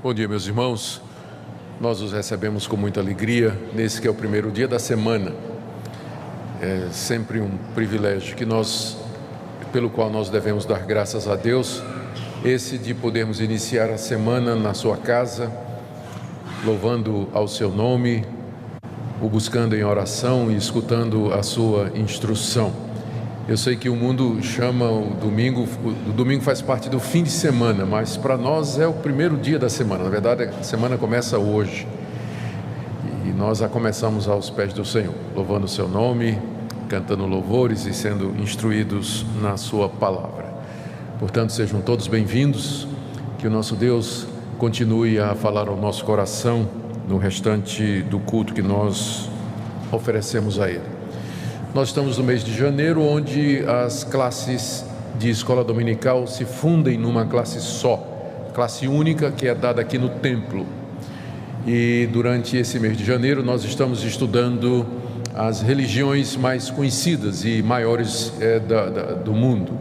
Bom dia, meus irmãos. Nós os recebemos com muita alegria nesse que é o primeiro dia da semana. É sempre um privilégio pelo qual nós devemos dar graças a Deus, esse de podermos iniciar a semana na sua casa, louvando ao seu nome, o buscando em oração e escutando a sua instrução. Eu sei que o mundo chama o domingo faz parte do fim de semana, mas para nós é o primeiro dia da semana. Na verdade, a semana começa hoje e nós a começamos aos pés do Senhor, louvando o seu nome, cantando louvores e sendo instruídos na sua palavra. Portanto, sejam todos bem-vindos, que o nosso Deus continue a falar ao nosso coração no restante do culto que nós oferecemos a Ele. Nós estamos no mês de janeiro, onde as classes de escola dominical se fundem numa classe só, classe única, que é dada aqui no templo. E durante esse mês de janeiro nós estamos estudando as religiões mais conhecidas e maiores do mundo.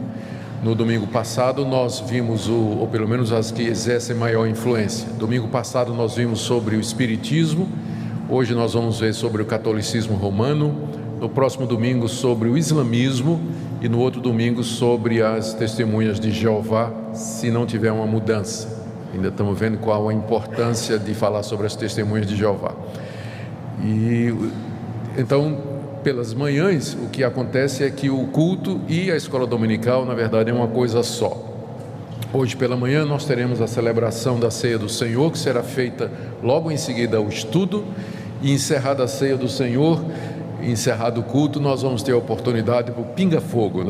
No domingo passado nós vimos, ou pelo menos as que exercem maior influência. Domingo passado nós vimos sobre o Espiritismo, hoje nós vamos ver sobre o Catolicismo Romano, no próximo domingo sobre o Islamismo e no outro domingo sobre as Testemunhas de Jeová, se não tiver uma mudança. Ainda estamos vendo qual a importância de falar sobre as Testemunhas de Jeová. E então, pelas manhãs, o que acontece é que o culto e a escola dominical, na verdade, é uma coisa só. Hoje pela manhã nós teremos a celebração da Ceia do Senhor, que será feita logo em seguida ao estudo, e encerrada a Ceia do Senhor, encerrado o culto, nós vamos ter a oportunidade para o pinga-fogo,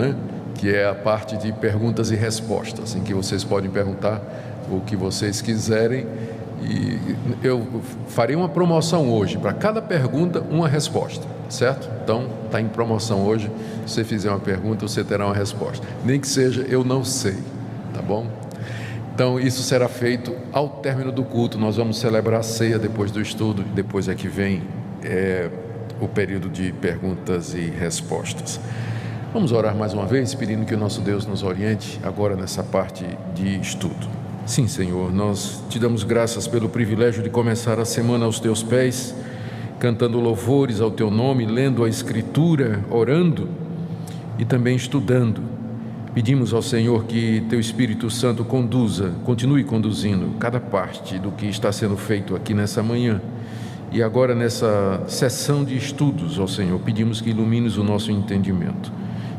que é a parte de perguntas e respostas, em que vocês podem perguntar o que vocês quiserem. E eu farei uma promoção hoje, para cada pergunta uma resposta, certo? Então está em promoção hoje. Se você fizer uma pergunta, você terá uma resposta, nem que seja eu não sei, tá bom? Então isso será feito ao término do culto. Nós vamos celebrar a ceia depois do estudo, depois é que vem o período de perguntas e respostas. Vamos orar mais uma vez, pedindo que o nosso Deus nos oriente agora nessa parte de estudo. Sim, Senhor, nós te damos graças pelo privilégio de começar a semana aos teus pés, cantando louvores ao teu nome, lendo a Escritura, orando e também estudando. Pedimos ao Senhor que teu Espírito Santo continue conduzindo cada parte do que está sendo feito aqui nessa manhã. E agora nessa sessão de estudos, ó Senhor, pedimos que ilumines o nosso entendimento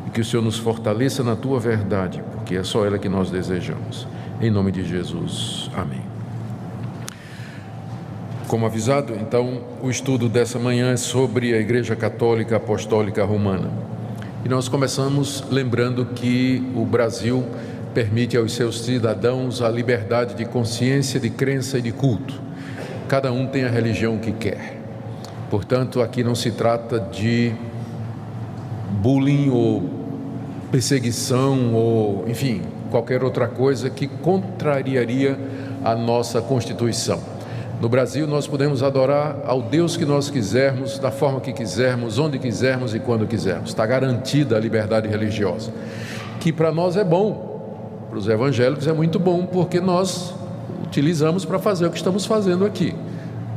e que o Senhor nos fortaleça na tua verdade, porque é só ela que nós desejamos. Em nome de Jesus, amém. Como avisado, então, o estudo dessa manhã é sobre a Igreja Católica Apostólica Romana. E nós começamos lembrando que o Brasil permite aos seus cidadãos a liberdade de consciência, de crença e de culto. Cada um tem a religião que quer. Portanto, aqui não se trata de bullying ou perseguição ou, enfim, qualquer outra coisa que contrariaria a nossa Constituição. No Brasil, nós podemos adorar ao Deus que nós quisermos, da forma que quisermos, onde quisermos e quando quisermos. Está garantida a liberdade religiosa, que para nós é bom, para os evangélicos é muito bom, porque nós utilizamos para fazer o que estamos fazendo aqui,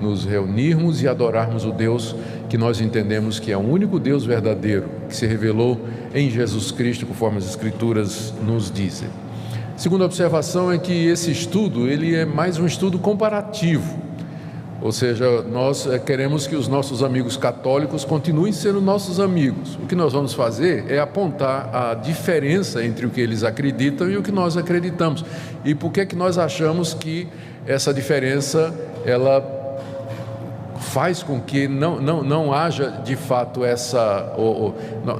nos reunirmos e adorarmos o Deus que nós entendemos que é o único Deus verdadeiro, que se revelou em Jesus Cristo, conforme as Escrituras nos dizem. Segunda observação é que esse estudo, ele é mais um estudo comparativo, ou seja, nós queremos que os nossos amigos católicos continuem sendo nossos amigos. O que nós vamos fazer é apontar a diferença entre o que eles acreditam e o que nós acreditamos. E por que nós achamos que essa diferença, ela faz com que não haja de fato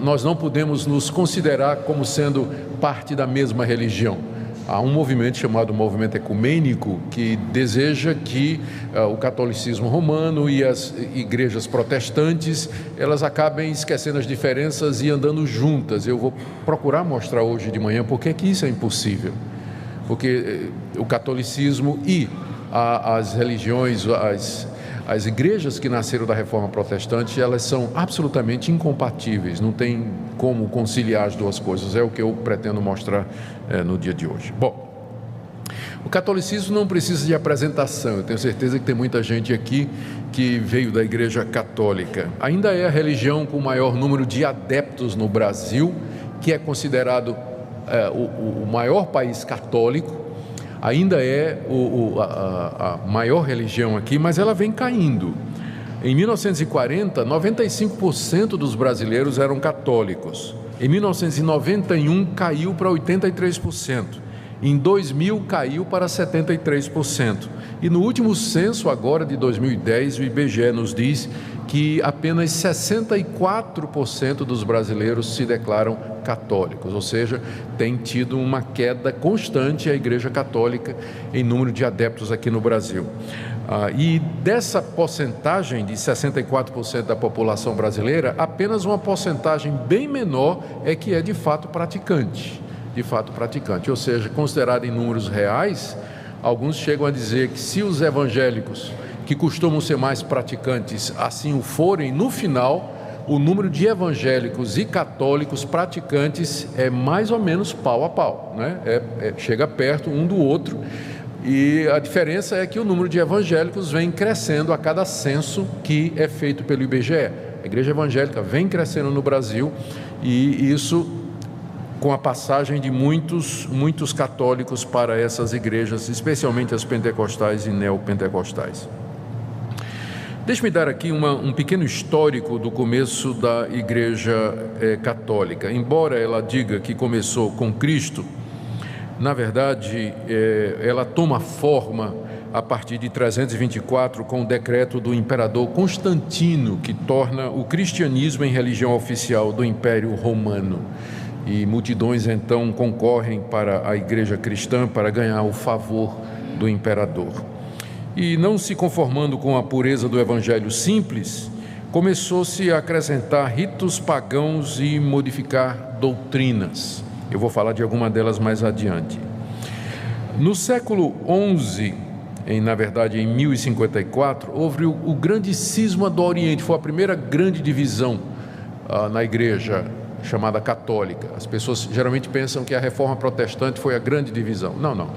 nós não podemos nos considerar como sendo parte da mesma religião. Há um movimento chamado Movimento Ecumênico que deseja que o catolicismo romano e as igrejas protestantes, elas acabem esquecendo as diferenças e andando juntas. Eu vou procurar mostrar hoje de manhã por que isso é impossível. Porque o catolicismo e as religiões, as igrejas que nasceram da Reforma Protestante, elas são absolutamente incompatíveis, não tem como conciliar as duas coisas, é o que eu pretendo mostrar no dia de hoje. Bom, O catolicismo não precisa de apresentação. Eu tenho certeza que tem muita gente aqui que veio da Igreja Católica. Ainda é a religião com o maior número de adeptos no Brasil, que é considerado o maior país católico. Ainda é a maior religião aqui, mas ela vem caindo. Em 1940, 95% dos brasileiros eram católicos. Em 1991, caiu para 83%. Em 2000 caiu para 73%. E no último censo agora de 2010, o IBGE nos diz que apenas 64% dos brasileiros se declaram católicos, ou seja, tem tido uma queda constante a Igreja Católica em número de adeptos aqui no Brasil. E dessa porcentagem de 64% da população brasileira, apenas uma porcentagem bem menor é que é de fato praticante. Ou seja, considerado em números reais, alguns chegam a dizer que se os evangélicos, que costumam ser mais praticantes, assim o forem, no final, o número de evangélicos e católicos praticantes é mais ou menos pau a pau, né? Chega perto um do outro, e a diferença é que o número de evangélicos vem crescendo a cada censo que é feito pelo IBGE. A igreja evangélica vem crescendo no Brasil, e isso com a passagem de muitos católicos para essas igrejas, especialmente as pentecostais e neopentecostais. Deixe-me dar aqui um pequeno histórico do começo da Igreja Católica. Embora ela diga que começou com Cristo, na verdade, ela toma forma a partir de 324, com o decreto do imperador Constantino, que torna o cristianismo em religião oficial do Império Romano. E multidões então concorrem para a igreja cristã para ganhar o favor do imperador. E não se conformando com a pureza do evangelho simples, começou-se a acrescentar ritos pagãos e modificar doutrinas. Eu vou falar de alguma delas mais adiante. No século XI, na verdade em 1054, houve o grande cisma do Oriente. Foi a primeira grande divisão na igreja chamada católica. As pessoas geralmente pensam que a reforma protestante foi a grande divisão. Não.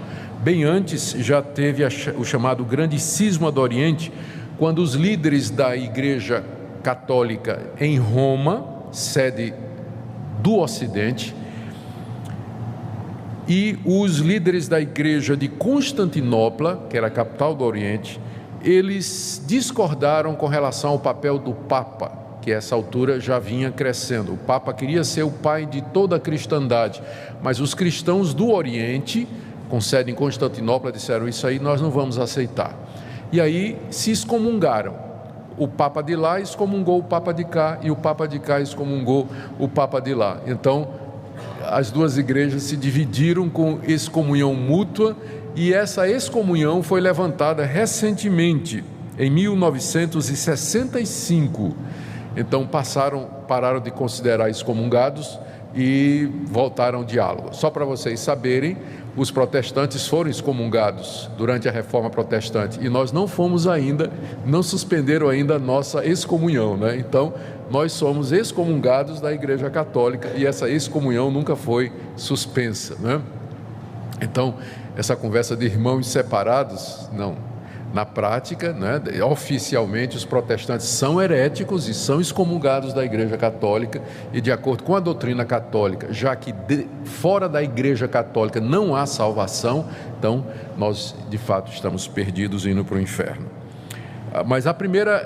Bem antes já teve o chamado grande cisma do Oriente, quando os líderes da igreja católica em Roma, sede do Ocidente, e os líderes da igreja de Constantinopla, que era a capital do Oriente, eles discordaram com relação ao papel do Papa, que a essa altura já vinha crescendo. O Papa queria ser o pai de toda a cristandade, mas os cristãos do Oriente, com sede em Constantinopla, disseram: isso aí nós não vamos aceitar. E aí se excomungaram. O Papa de lá excomungou o Papa de cá, e o Papa de cá excomungou o Papa de lá. Então, as duas igrejas se dividiram com excomunhão mútua, e essa excomunhão foi levantada recentemente, em 1965. Então pararam de considerar excomungados e voltaram ao diálogo. Só para vocês saberem, os protestantes foram excomungados durante a Reforma Protestante, e nós não fomos ainda, não suspenderam ainda a nossa excomunhão, né? Então, nós somos excomungados da Igreja Católica, e essa excomunhão nunca foi suspensa, né? Então, essa conversa de irmãos separados, não. Na prática, né, oficialmente, os protestantes são heréticos e são excomungados da Igreja Católica, e de acordo com a doutrina católica, já que fora da Igreja Católica não há salvação, então nós de fato estamos perdidos indo para o inferno. Mas a primeira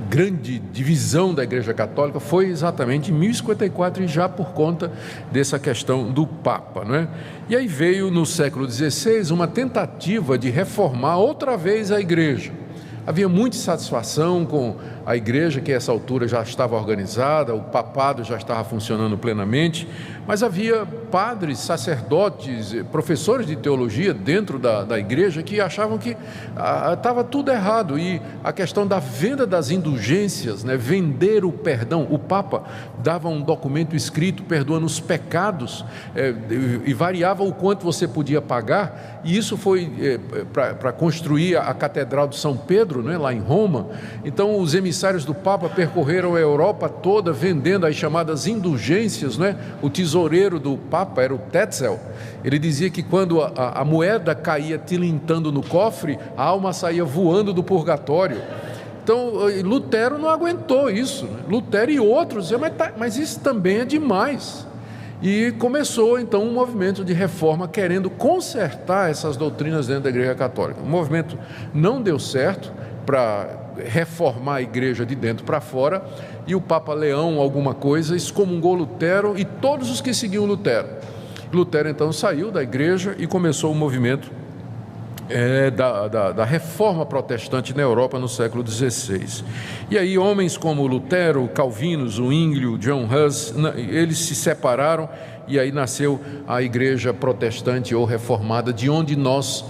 grande divisão da Igreja Católica foi exatamente em 1054, e já por conta dessa questão do Papa, não é? E aí veio no século XVI uma tentativa de reformar outra vez a Igreja. Havia muita insatisfação com a igreja, que a essa altura já estava organizada, o papado já estava funcionando plenamente, mas havia padres, sacerdotes, professores de teologia dentro da igreja que achavam que estava tudo errado, e a questão da venda das indulgências, né, vender o perdão. O Papa dava um documento escrito perdoando os pecados, e variava o quanto você podia pagar, e isso foi para construir a Catedral de São Pedro, né, lá em Roma. Então os emissários do Papa percorreram a Europa toda vendendo as chamadas indulgências, né, o tesouro tesoureiro do Papa era o Tetzel. Ele dizia que quando a moeda caía tilintando no cofre, a alma saía voando do purgatório. Então, Lutero não aguentou isso, né? Lutero e outros diziam, mas isso também é demais. E começou então um movimento de reforma querendo consertar essas doutrinas dentro da Igreja Católica. O movimento não deu certo para reformar a igreja de dentro para fora, e o Papa Leão alguma coisa excomungou Lutero e todos os que seguiam Lutero. Lutero então saiu da igreja e começou o movimento da reforma protestante na Europa no século XVI. E aí homens como Lutero, Calvino, Zwinglio, John Hus, eles se separaram e aí nasceu a igreja protestante ou reformada, de onde nós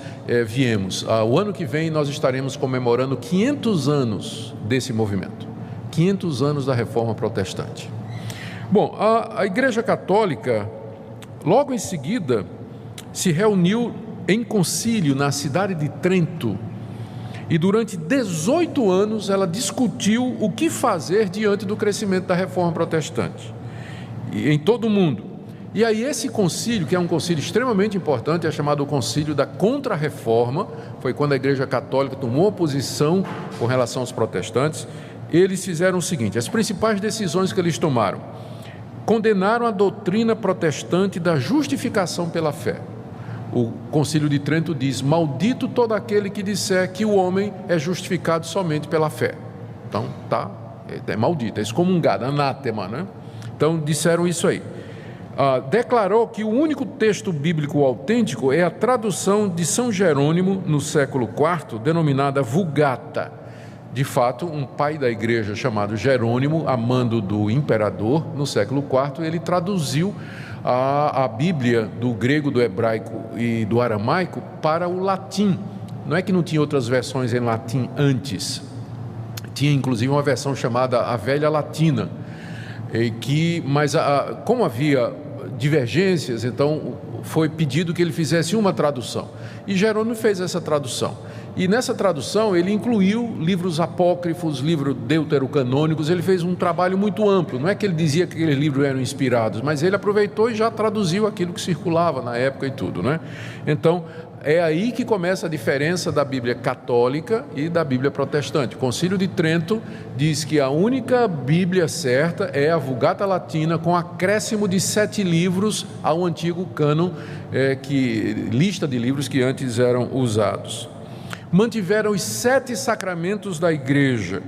viemos. O ano que vem nós estaremos comemorando 500 anos desse movimento, 500 anos da reforma protestante. Bom, a Igreja Católica, logo em seguida, se reuniu em concílio na cidade de Trento, e durante 18 anos ela discutiu o que fazer diante do crescimento da reforma protestante em todo o mundo. E aí esse concílio, que é um concílio extremamente importante, é chamado o Concílio da Contra-Reforma, foi quando a Igreja Católica tomou posição com relação aos protestantes. Eles fizeram o seguinte: as principais decisões que eles tomaram: condenaram a doutrina protestante da justificação pela fé. O Concílio de Trento diz: maldito todo aquele que disser que o homem é justificado somente pela fé. Então, é maldito, é excomungado, anátema, né? Então, disseram isso aí. Declarou que o único texto bíblico autêntico é a tradução de São Jerônimo, no século IV, denominada Vulgata. De fato, um pai da igreja chamado Jerônimo, a mando do imperador, no século IV, ele traduziu a Bíblia do grego, do hebraico e do aramaico para o latim. Não é que não tinha outras versões em latim antes, tinha inclusive uma versão chamada a Velha Latina, mas como havia divergências, então foi pedido que ele fizesse uma tradução, e Jerônimo fez essa tradução. E nessa tradução ele incluiu livros apócrifos, livros deuterocanônicos. Ele fez um trabalho muito amplo. Não é que ele dizia que aqueles livros eram inspirados, mas ele aproveitou e já traduziu aquilo que circulava na época e tudo, né? Então é aí que começa a diferença da Bíblia católica e da Bíblia protestante. O Concílio de Trento diz que a única Bíblia certa é a Vulgata Latina, com acréscimo de 7 livros ao antigo cânon, lista de livros que antes eram usados. Mantiveram os 7 sacramentos da igreja.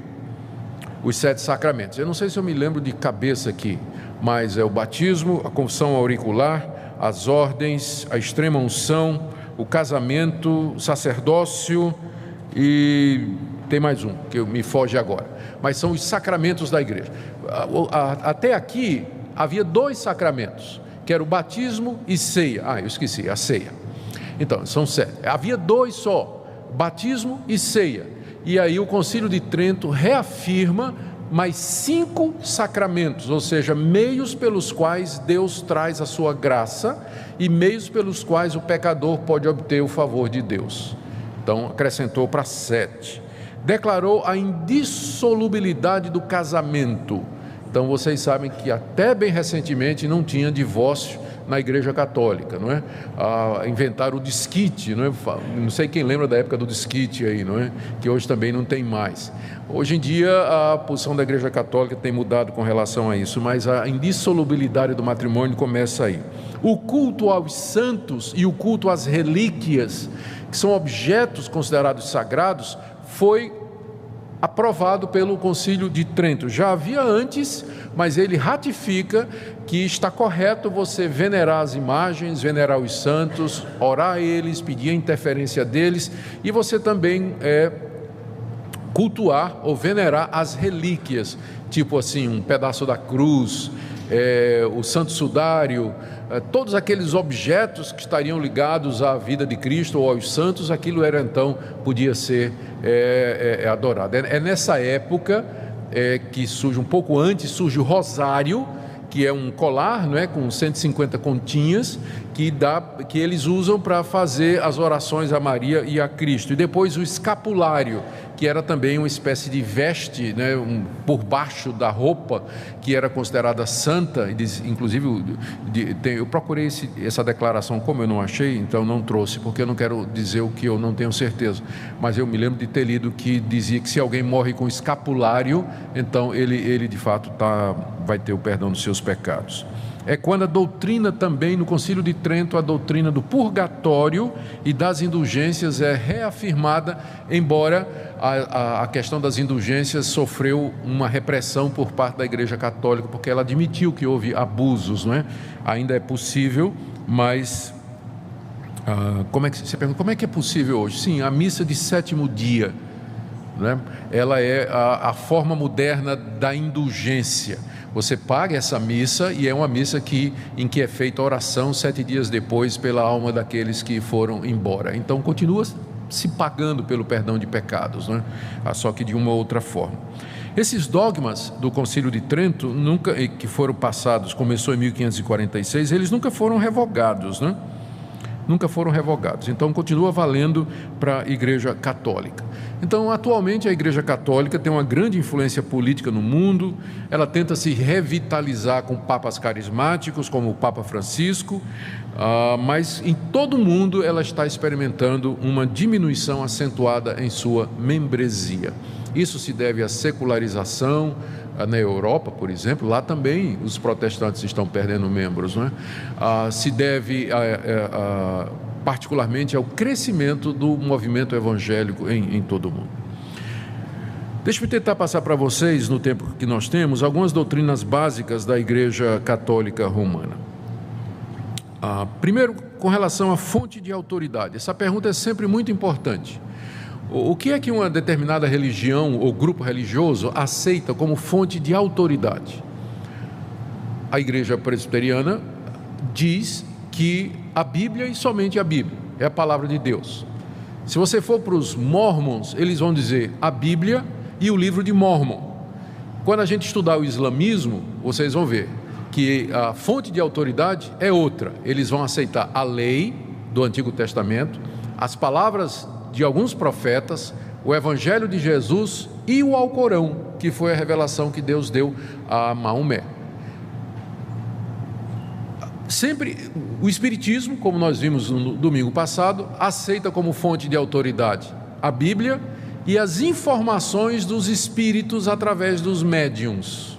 Os 7 sacramentos, eu não sei se eu me lembro de cabeça aqui, mas é o batismo, a confissão auricular, as ordens, a extrema unção, o casamento, o sacerdócio, e tem mais um que me foge agora, mas são os sacramentos da igreja. Até aqui havia 2 sacramentos, que era o batismo e ceia. Eu esqueci, a ceia. Então, são 7. Havia 2 só, batismo e ceia. E aí o Concílio de Trento reafirma mais 5 sacramentos, ou seja, meios pelos quais Deus traz a sua graça e meios pelos quais o pecador pode obter o favor de Deus. Então acrescentou para 7. Declarou a indissolubilidade do casamento. Então vocês sabem que até bem recentemente não tinha divórcio na Igreja Católica, não é? Inventaram o desquite, não é? Não sei quem lembra da época do desquite aí, não é? Que hoje também não tem mais. Hoje em dia a posição da Igreja Católica tem mudado com relação a isso, mas a indissolubilidade do matrimônio começa aí. O culto aos santos e o culto às relíquias, que são objetos considerados sagrados, foi aprovado pelo Concílio de Trento. Já havia antes, mas ele ratifica que está correto você venerar as imagens, venerar os santos, orar a eles, pedir a interferência deles, e você também cultuar ou venerar as relíquias, tipo assim, um pedaço da cruz, o santo sudário, todos aqueles objetos que estariam ligados à vida de Cristo ou aos santos, aquilo era então, podia ser adorado. É nessa época que surge, um pouco antes, surge o rosário, que é um colar, não é, com 150 continhas, que eles usam para fazer as orações a Maria e a Cristo. E depois o escapulário, que era também uma espécie de veste, né, por baixo da roupa, que era considerada santa. Inclusive, eu procurei essa declaração, como eu não achei, então não trouxe, porque eu não quero dizer o que eu não tenho certeza. Mas eu me lembro de ter lido que dizia que se alguém morre com escapulário, então ele de fato vai ter o perdão dos seus pecados. É quando a doutrina também, no Concílio de Trento, a doutrina do purgatório e das indulgências é reafirmada, embora a questão das indulgências sofreu uma repressão por parte da Igreja Católica, porque ela admitiu que houve abusos, não é? Ainda é possível, mas você pergunta, como é que é possível hoje? Sim, a missa de sétimo dia, né? Ela é a forma moderna da indulgência. Você paga essa missa e é uma missa em que é feita oração 7 dias depois pela alma daqueles que foram embora. Então continua se pagando pelo perdão de pecados, né? Só que de uma outra forma. Esses dogmas do Concílio de Trento, que foram passados, começou em 1546, eles nunca foram revogados, né? Nunca foram revogados, então continua valendo para a Igreja Católica. Então, atualmente a Igreja Católica tem uma grande influência política no mundo, ela tenta se revitalizar com papas carismáticos, como o Papa Francisco, mas em todo o mundo ela está experimentando uma diminuição acentuada em sua membresia. Isso se deve à secularização. Na Europa, por exemplo, lá também os protestantes estão perdendo membros, não é? Se deve particularmente ao crescimento do movimento evangélico em todo o mundo. Deixa eu tentar passar para vocês, no tempo que nós temos, algumas doutrinas básicas da Igreja Católica Romana. Primeiro, com relação à fonte de autoridade. Essa pergunta é sempre muito importante. O que é que uma determinada religião ou grupo religioso aceita como fonte de autoridade? A Igreja Presbiteriana diz que a Bíblia e somente a Bíblia é a palavra de Deus. Se você for para os Mormons, eles vão dizer a Bíblia e o livro de Mormon. Quando a gente estudar o islamismo, vocês vão ver que a fonte de autoridade é outra. Eles vão aceitar a lei do Antigo Testamento, as palavras de alguns profetas, o Evangelho de Jesus e o Alcorão, que foi a revelação que Deus deu a Maomé. Sempre o Espiritismo, como nós vimos no domingo passado, aceita como fonte de autoridade a Bíblia e as informações dos espíritos através dos médiuns.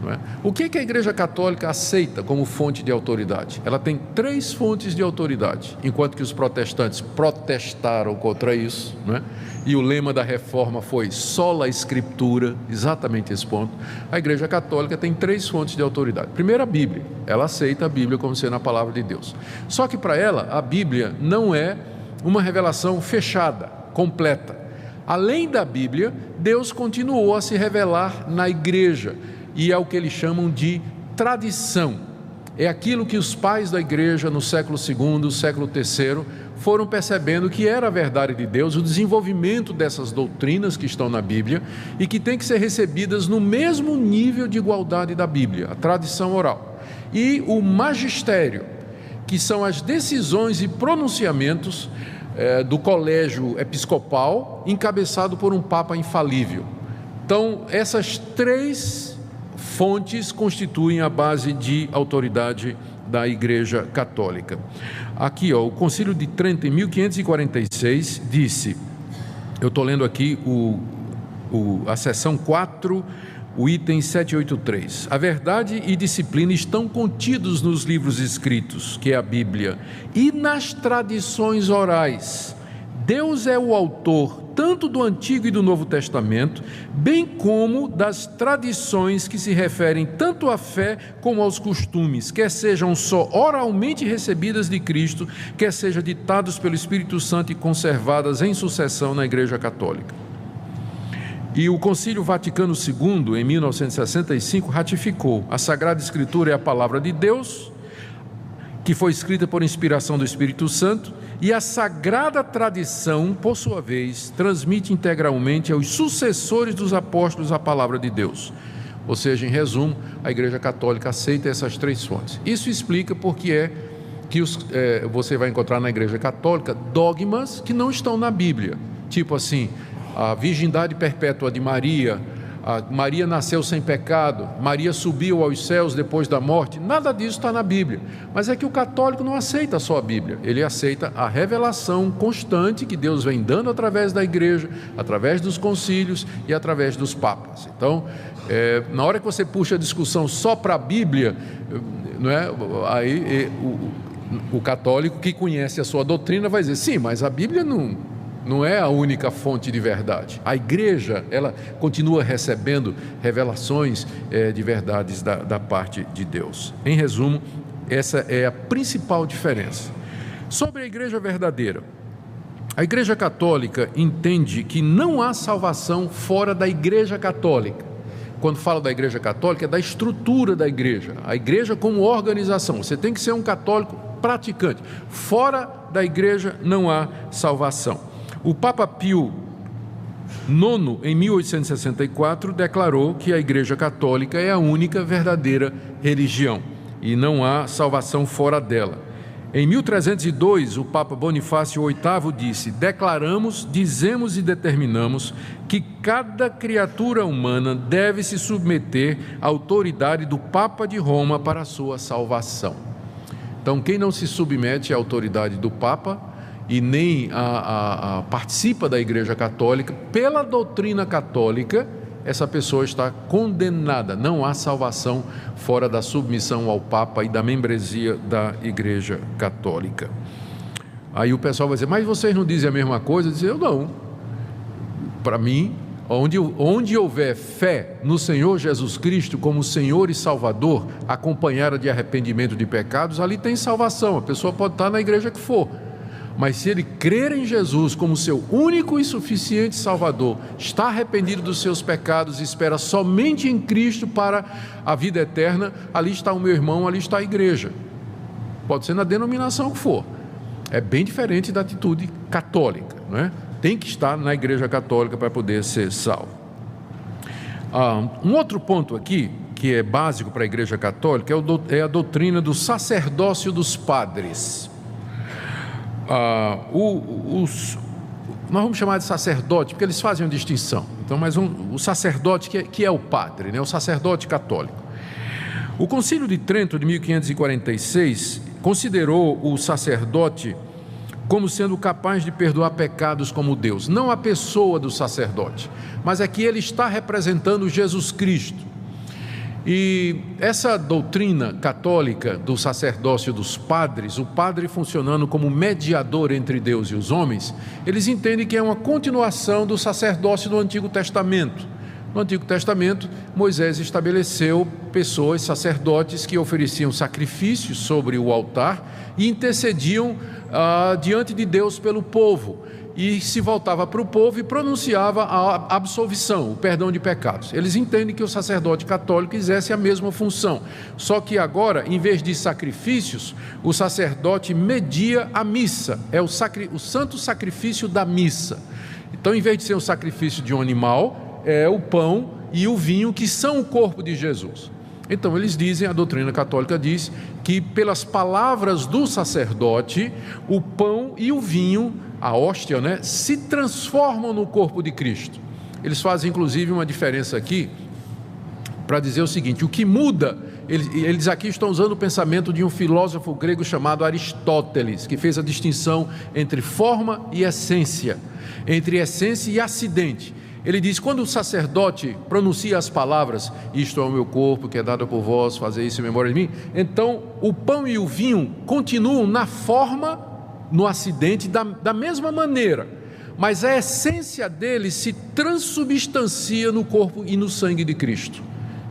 Não é? O que a Igreja Católica aceita como fonte de autoridade? Ela tem 3 fontes de autoridade, enquanto que os protestantes protestaram contra isso, não é? E o lema da reforma foi sola escritura, exatamente esse ponto. A Igreja Católica tem 3 fontes de autoridade. Primeiro, a Bíblia. Ela aceita a Bíblia como sendo a palavra de Deus. Só que para ela, a Bíblia não é uma revelação fechada, completa. Além da Bíblia, Deus continuou a se revelar na Igreja, e é o que eles chamam de tradição. É aquilo que os pais da igreja no século II, século III, foram percebendo que era a verdade de Deus, o desenvolvimento dessas doutrinas que estão na Bíblia e que têm que ser recebidas no mesmo nível de igualdade da Bíblia, a tradição oral. E o magistério, que são as decisões e pronunciamentos do colégio episcopal, encabeçado por um papa infalível. Então, essas 3 fontes constituem a base de autoridade da Igreja Católica. Aqui, o Concílio de Trento, em 1546, disse, eu estou lendo aqui a seção 4, o item 783. A verdade e disciplina estão contidos nos livros escritos, que é a Bíblia, e nas tradições orais. Deus é o autor tanto do Antigo e do Novo Testamento, bem como das tradições que se referem tanto à fé como aos costumes, quer sejam só oralmente recebidas de Cristo, quer sejam ditados pelo Espírito Santo e conservadas em sucessão na Igreja Católica. E o Concílio Vaticano II, em 1965, ratificou: a Sagrada Escritura é a palavra de Deus, que foi escrita por inspiração do Espírito Santo, e a sagrada tradição, por sua vez, transmite integralmente aos sucessores dos apóstolos a palavra de Deus. Ou seja, em resumo, a Igreja Católica aceita essas 3 fontes. Isso explica por que é que você vai encontrar na Igreja Católica dogmas que não estão na Bíblia, tipo assim, a virgindade perpétua de Maria, Maria nasceu sem pecado, Maria subiu aos céus depois da morte. Nada disso está na Bíblia. Mas é que o católico não aceita só a Bíblia, ele aceita a revelação constante que Deus vem dando através da igreja, através dos concílios e através dos papas. Então, na hora que você puxa a discussão só para a Bíblia, não é? Aí o católico que conhece a sua doutrina vai dizer, sim, mas a Bíblia não é a única fonte de verdade. A igreja, ela continua recebendo revelações de verdades da parte de Deus. Em resumo, essa é a principal diferença. Sobre a igreja verdadeira, a Igreja Católica entende que não há salvação fora da Igreja Católica. Quando fala da Igreja Católica, é da estrutura da igreja, a igreja como organização. Você tem que ser um católico praticante. Fora da igreja não há salvação. O Papa Pio IX, em 1864, declarou que a Igreja Católica é a única verdadeira religião e não há salvação fora dela. Em 1302, o Papa Bonifácio VIII disse: declaramos, dizemos e determinamos que cada criatura humana deve se submeter à autoridade do Papa de Roma para a sua salvação. Então, quem não se submete à autoridade do Papa e nem participa da Igreja Católica, pela doutrina católica, essa pessoa está condenada. Não há salvação fora da submissão ao Papa e da membresia da Igreja Católica. Aí o pessoal vai dizer, mas vocês não dizem a mesma coisa? Eu dizer, eu não. Para mim, onde houver fé no Senhor Jesus Cristo como Senhor e Salvador, acompanhada de arrependimento de pecados, ali tem salvação. A pessoa pode estar na igreja que for, mas se ele crer em Jesus como seu único e suficiente Salvador, está arrependido dos seus pecados e espera somente em Cristo para a vida eterna, ali está o meu irmão, ali está a igreja. Pode ser na denominação que for. É bem diferente da atitude católica, não é? Tem que estar na Igreja Católica para poder ser salvo. Um outro ponto aqui, que é básico para a Igreja Católica, é a doutrina do sacerdócio dos padres. Nós vamos chamar de sacerdote, porque eles fazem uma distinção. Então, o sacerdote que é o padre, né? O sacerdote católico. O Concílio de Trento, de 1546, considerou o sacerdote como sendo capaz de perdoar pecados como Deus. Não a pessoa do sacerdote, mas é que ele está representando Jesus Cristo. E essa doutrina católica do sacerdócio dos padres, o padre funcionando como mediador entre Deus e os homens, eles entendem que é uma continuação do sacerdócio do Antigo Testamento. No Antigo Testamento, Moisés estabeleceu pessoas, sacerdotes, que ofereciam sacrifícios sobre o altar e intercediam diante de Deus pelo povo. E se voltava para o povo e pronunciava a absolvição, o perdão de pecados. Eles entendem que o sacerdote católico exerce a mesma função, só que agora, em vez de sacrifícios, o sacerdote media a missa, é o santo sacrifício da missa. Então, em vez de ser o sacrifício de um animal, é o pão e o vinho, que são o corpo de Jesus. Então eles dizem, a doutrina católica diz, que pelas palavras do sacerdote, o pão e o vinho, a hóstia, né, se transformam no corpo de Cristo. Eles fazem inclusive uma diferença aqui, para dizer o seguinte, o que muda, eles aqui estão usando o pensamento de um filósofo grego chamado Aristóteles, que fez a distinção entre forma e essência, entre essência e acidente. Ele diz, quando o sacerdote pronuncia as palavras, isto é o meu corpo que é dado por vós, fazer isso em memória de mim, então o pão e o vinho continuam na forma, no acidente, da mesma maneira, mas a essência deles se transubstancia no corpo e no sangue de Cristo.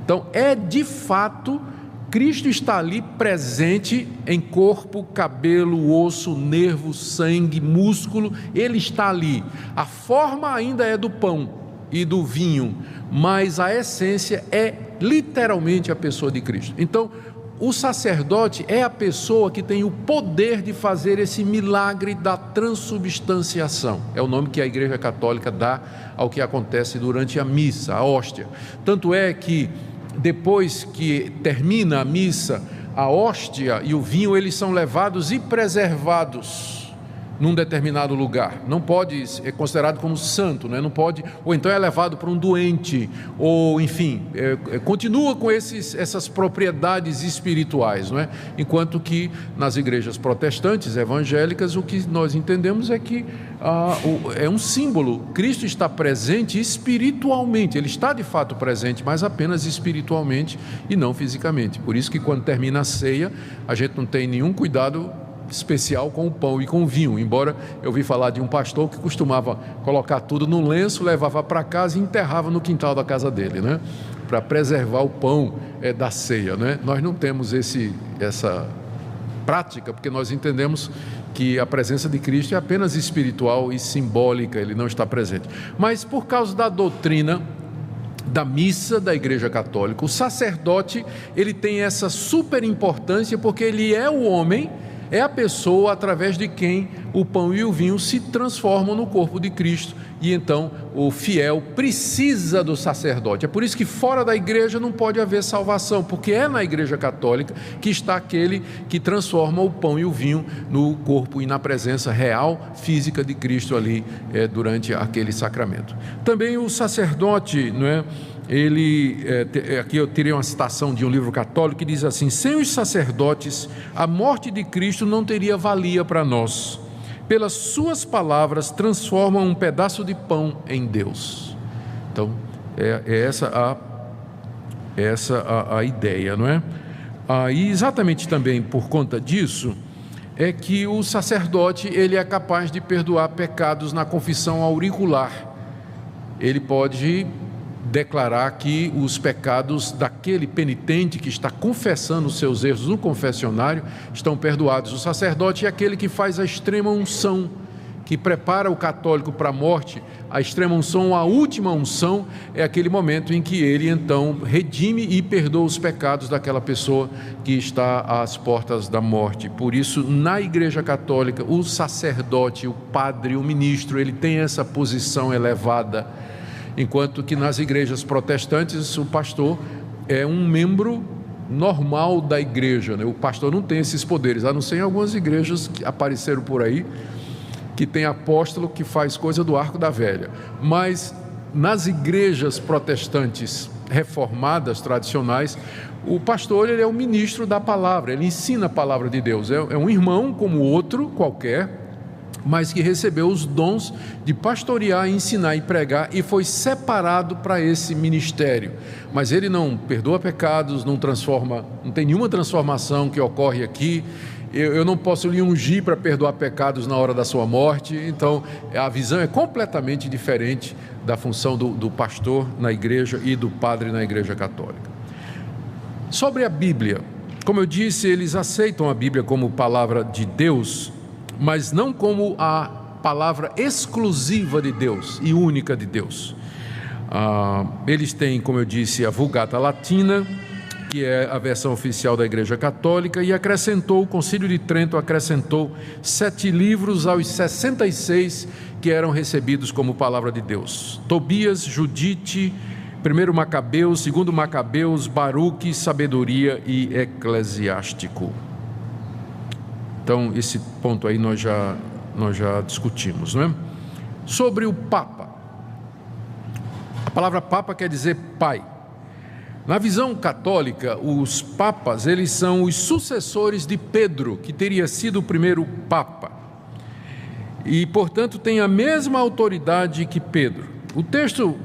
Então é de fato, Cristo está ali presente em corpo, cabelo, osso, nervo, sangue, músculo, ele está ali. A forma ainda é do pão e do vinho, mas a essência é literalmente a pessoa de Cristo. Então, o sacerdote é a pessoa que tem o poder de fazer esse milagre da transubstanciação. É o nome que a Igreja Católica dá ao que acontece durante a missa, a hóstia. Tanto é que depois que termina a missa, a hóstia e o vinho, eles são levados e preservados num determinado lugar. Não pode, é considerado como santo, né? Não pode, ou então é levado para um doente, ou enfim, continua com essas propriedades espirituais, não é? Enquanto que nas igrejas protestantes, evangélicas, o que nós entendemos é que é um símbolo. Cristo está presente espiritualmente, Ele está de fato presente, mas apenas espiritualmente e não fisicamente. Por isso que quando termina a ceia, a gente não tem nenhum cuidado especial com o pão e com o vinho, embora eu vi falar de um pastor que costumava colocar tudo num lenço, levava para casa e enterrava no quintal da casa dele, né? Para preservar o pão da ceia, né? Nós não temos essa prática, porque nós entendemos que a presença de Cristo é apenas espiritual e simbólica, Ele não está presente. Mas por causa da doutrina da missa da Igreja Católica, o sacerdote, ele tem essa super importância, porque ele é o homem, é a pessoa através de quem o pão e o vinho se transformam no corpo de Cristo, e então o fiel precisa do sacerdote. É por isso que fora da igreja não pode haver salvação, porque é na Igreja Católica que está aquele que transforma o pão e o vinho no corpo e na presença real, física de Cristo ali durante aquele sacramento. Também o sacerdote, não é? Aqui eu tirei uma citação de um livro católico que diz assim: sem os sacerdotes, a morte de Cristo não teria valia para nós. Pelas suas palavras transformam um pedaço de pão em Deus. Então, essa a ideia, não é? E exatamente também por conta disso, é que o sacerdote, ele é capaz de perdoar pecados na confissão auricular. Ele pode declarar que os pecados daquele penitente que está confessando os seus erros no confessionário estão perdoados. O sacerdote é aquele que faz a extrema unção, que prepara o católico para a morte. A extrema unção, a última unção, é aquele momento em que ele então redime e perdoa os pecados daquela pessoa que está às portas da morte. Por isso, na Igreja Católica, o sacerdote, o padre, o ministro, ele tem essa posição elevada, enquanto que nas igrejas protestantes o pastor é um membro normal da igreja, né? O pastor não tem esses poderes, a não ser em algumas igrejas que apareceram por aí, que tem apóstolo que faz coisa do arco da velha. Mas nas igrejas protestantes reformadas, tradicionais, o pastor, ele é o ministro da palavra, ele ensina a palavra de Deus, é um irmão como outro qualquer, mas que recebeu os dons de pastorear, ensinar e pregar, e foi separado para esse ministério. Mas ele não perdoa pecados, não transforma, não tem nenhuma transformação que ocorre aqui. Eu não posso lhe ungir para perdoar pecados na hora da sua morte. Então a visão é completamente diferente da função do pastor na igreja e do padre na Igreja Católica. Sobre a Bíblia, como eu disse, eles aceitam a Bíblia como palavra de Deus, mas não como a palavra exclusiva de Deus e única de Deus. Eles têm, como eu disse, a Vulgata Latina, que é a versão oficial da Igreja Católica, e o Concílio de Trento acrescentou 7 livros aos 66 que eram recebidos como palavra de Deus: Tobias, Judite, 1 Macabeus, 2 Macabeus, Baruque, Sabedoria e Eclesiástico. Então, esse ponto aí nós já discutimos, não é? Sobre o Papa. A palavra Papa quer dizer pai. Na visão católica, os papas, eles são os sucessores de Pedro, que teria sido o primeiro Papa. E, portanto, tem a mesma autoridade que Pedro. O texto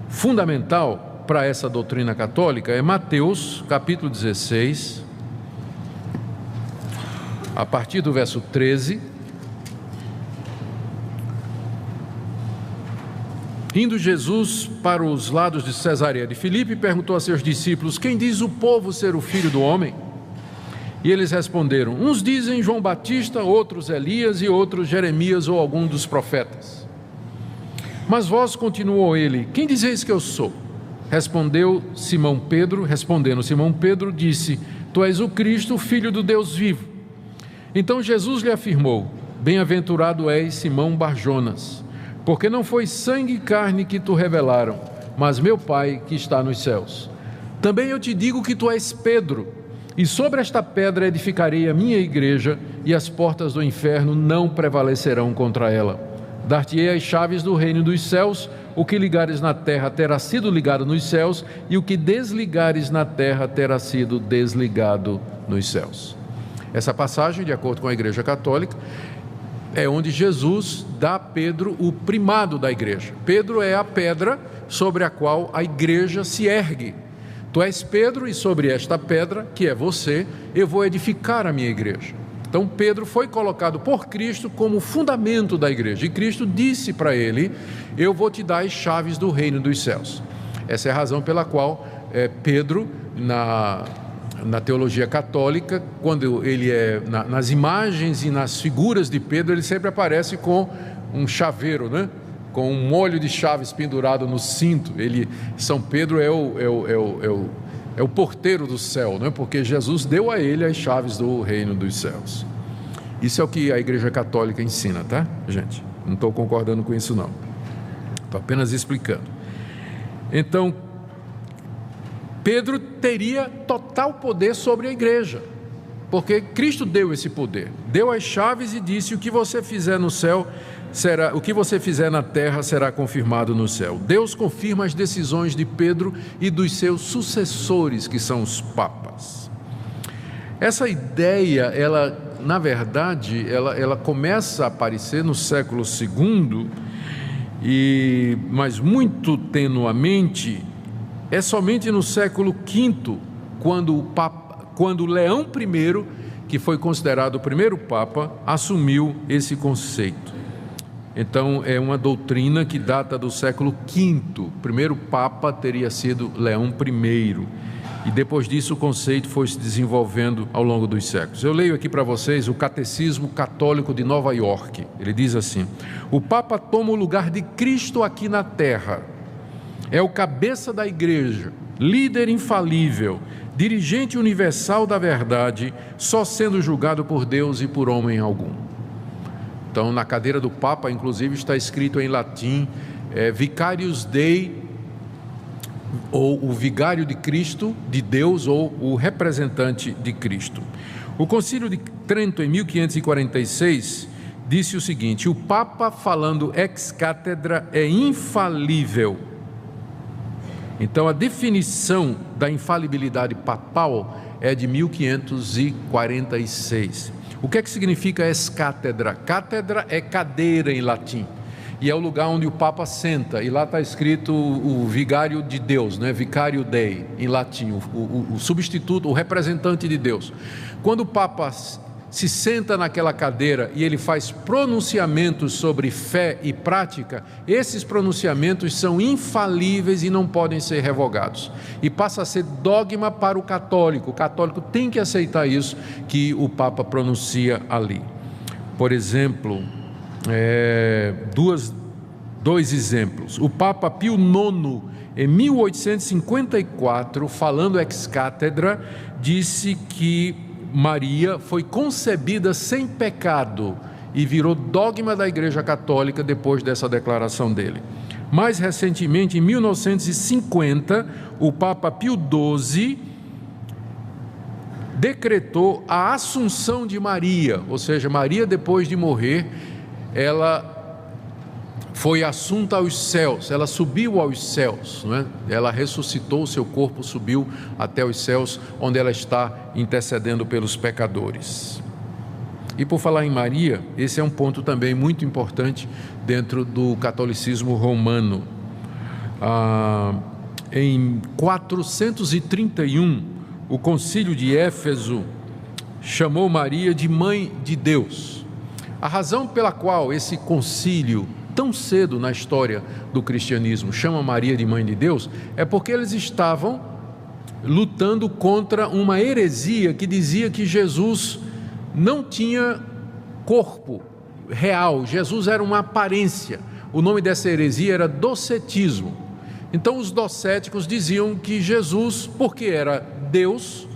fundamental para essa doutrina católica é Mateus, capítulo 16, a partir do verso 13. Indo Jesus para os lados de Cesareia de Filipe, perguntou a seus discípulos: quem diz o povo ser o Filho do Homem? E eles responderam: uns dizem João Batista, outros Elias e outros Jeremias ou algum dos profetas. Mas vós, continuou ele, quem dizeis que eu sou? Respondendo Simão Pedro, disse: tu és o Cristo, o Filho do Deus vivo. Então Jesus lhe afirmou: bem-aventurado és, Simão Barjonas, porque não foi sangue e carne que te revelaram, mas meu Pai que está nos céus. Também eu te digo que tu és Pedro, e sobre esta pedra edificarei a minha igreja, e as portas do inferno não prevalecerão contra ela. Dar-te-ei as chaves do reino dos céus. O que ligares na terra terá sido ligado nos céus, e o que desligares na terra terá sido desligado nos céus. Essa passagem, de acordo com a Igreja Católica, é onde Jesus dá a Pedro o primado da igreja. Pedro é a pedra sobre a qual a igreja se ergue. Tu és Pedro, e sobre esta pedra, que é você, eu vou edificar a minha igreja. Então Pedro foi colocado por Cristo como fundamento da igreja, e Cristo disse para ele: eu vou te dar as chaves do reino dos céus. Essa é a razão pela qual Pedro, na teologia católica, quando ele nas imagens e nas figuras de Pedro, ele sempre aparece com um chaveiro, né? Com um molho de chaves pendurado no cinto. São Pedro é o porteiro do céu, né? Porque Jesus deu a ele as chaves do reino dos céus. Isso é o que a Igreja Católica ensina, tá, gente? Não estou concordando com isso, não. Estou apenas explicando. Então, Pedro teria total poder sobre a igreja, porque Cristo deu esse poder, deu as chaves e disse: o que você fizer no céu o que você fizer na terra será confirmado no céu. Deus confirma as decisões de Pedro e dos seus sucessores, que são os papas. Essa ideia, ela, na verdade, ela começa a aparecer no século II, mas muito tenuamente. É somente no século V, quando Leão I, que foi considerado o primeiro Papa, assumiu esse conceito. Então, é uma doutrina que data do século V. O primeiro Papa teria sido Leão I. E depois disso o conceito foi se desenvolvendo ao longo dos séculos. Eu leio aqui para vocês o Catecismo Católico de Nova York. Ele diz assim: o Papa toma o lugar de Cristo aqui na terra. É o cabeça da igreja, líder infalível, dirigente universal da verdade, só sendo julgado por Deus e por homem algum. Então, na cadeira do Papa, inclusive, está escrito em latim, Vicarius Dei, ou o vigário de Cristo, de Deus, ou o representante de Cristo. O Concílio de Trento, em 1546, disse o seguinte: o Papa, falando ex cátedra, é infalível. Então, a definição da infalibilidade papal é de 1546. O que é que significa ex cátedra? Cátedra é cadeira em latim, e é o lugar onde o Papa senta, e lá está escrito o vigário de Deus, né? Vicario Dei, em latim, o substituto, o representante de Deus. Quando o Papa se senta naquela cadeira e ele faz pronunciamentos sobre fé e prática, esses pronunciamentos são infalíveis e não podem ser revogados, e passa a ser dogma para o católico. O católico tem que aceitar isso que o Papa pronuncia ali. Por exemplo, dois exemplos. O Papa Pio IX, em 1854, falando ex cátedra, disse que Maria foi concebida sem pecado, e virou dogma da Igreja Católica depois dessa declaração dele. Mais recentemente, em 1950, o Papa Pio XII decretou a Assunção de Maria, ou seja, Maria, depois de morrer, ela foi assunta aos céus, ela subiu aos céus, não é? Ela ressuscitou, seu corpo subiu até os céus, onde ela está intercedendo pelos pecadores. E por falar em Maria, esse é um ponto também muito importante dentro do catolicismo romano. Em 431, o concílio de Éfeso chamou Maria de Mãe de Deus. A razão pela qual esse concílio, tão cedo na história do cristianismo, chama Maria de Mãe de Deus, é porque eles estavam lutando contra uma heresia que dizia que Jesus não tinha corpo real, Jesus era uma aparência. O nome dessa heresia era docetismo. Então os docéticos diziam que Jesus, porque era Deus,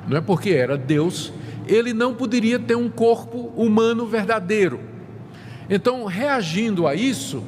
não é porque era Deus, ele não poderia ter um corpo humano verdadeiro. Então, reagindo a isso,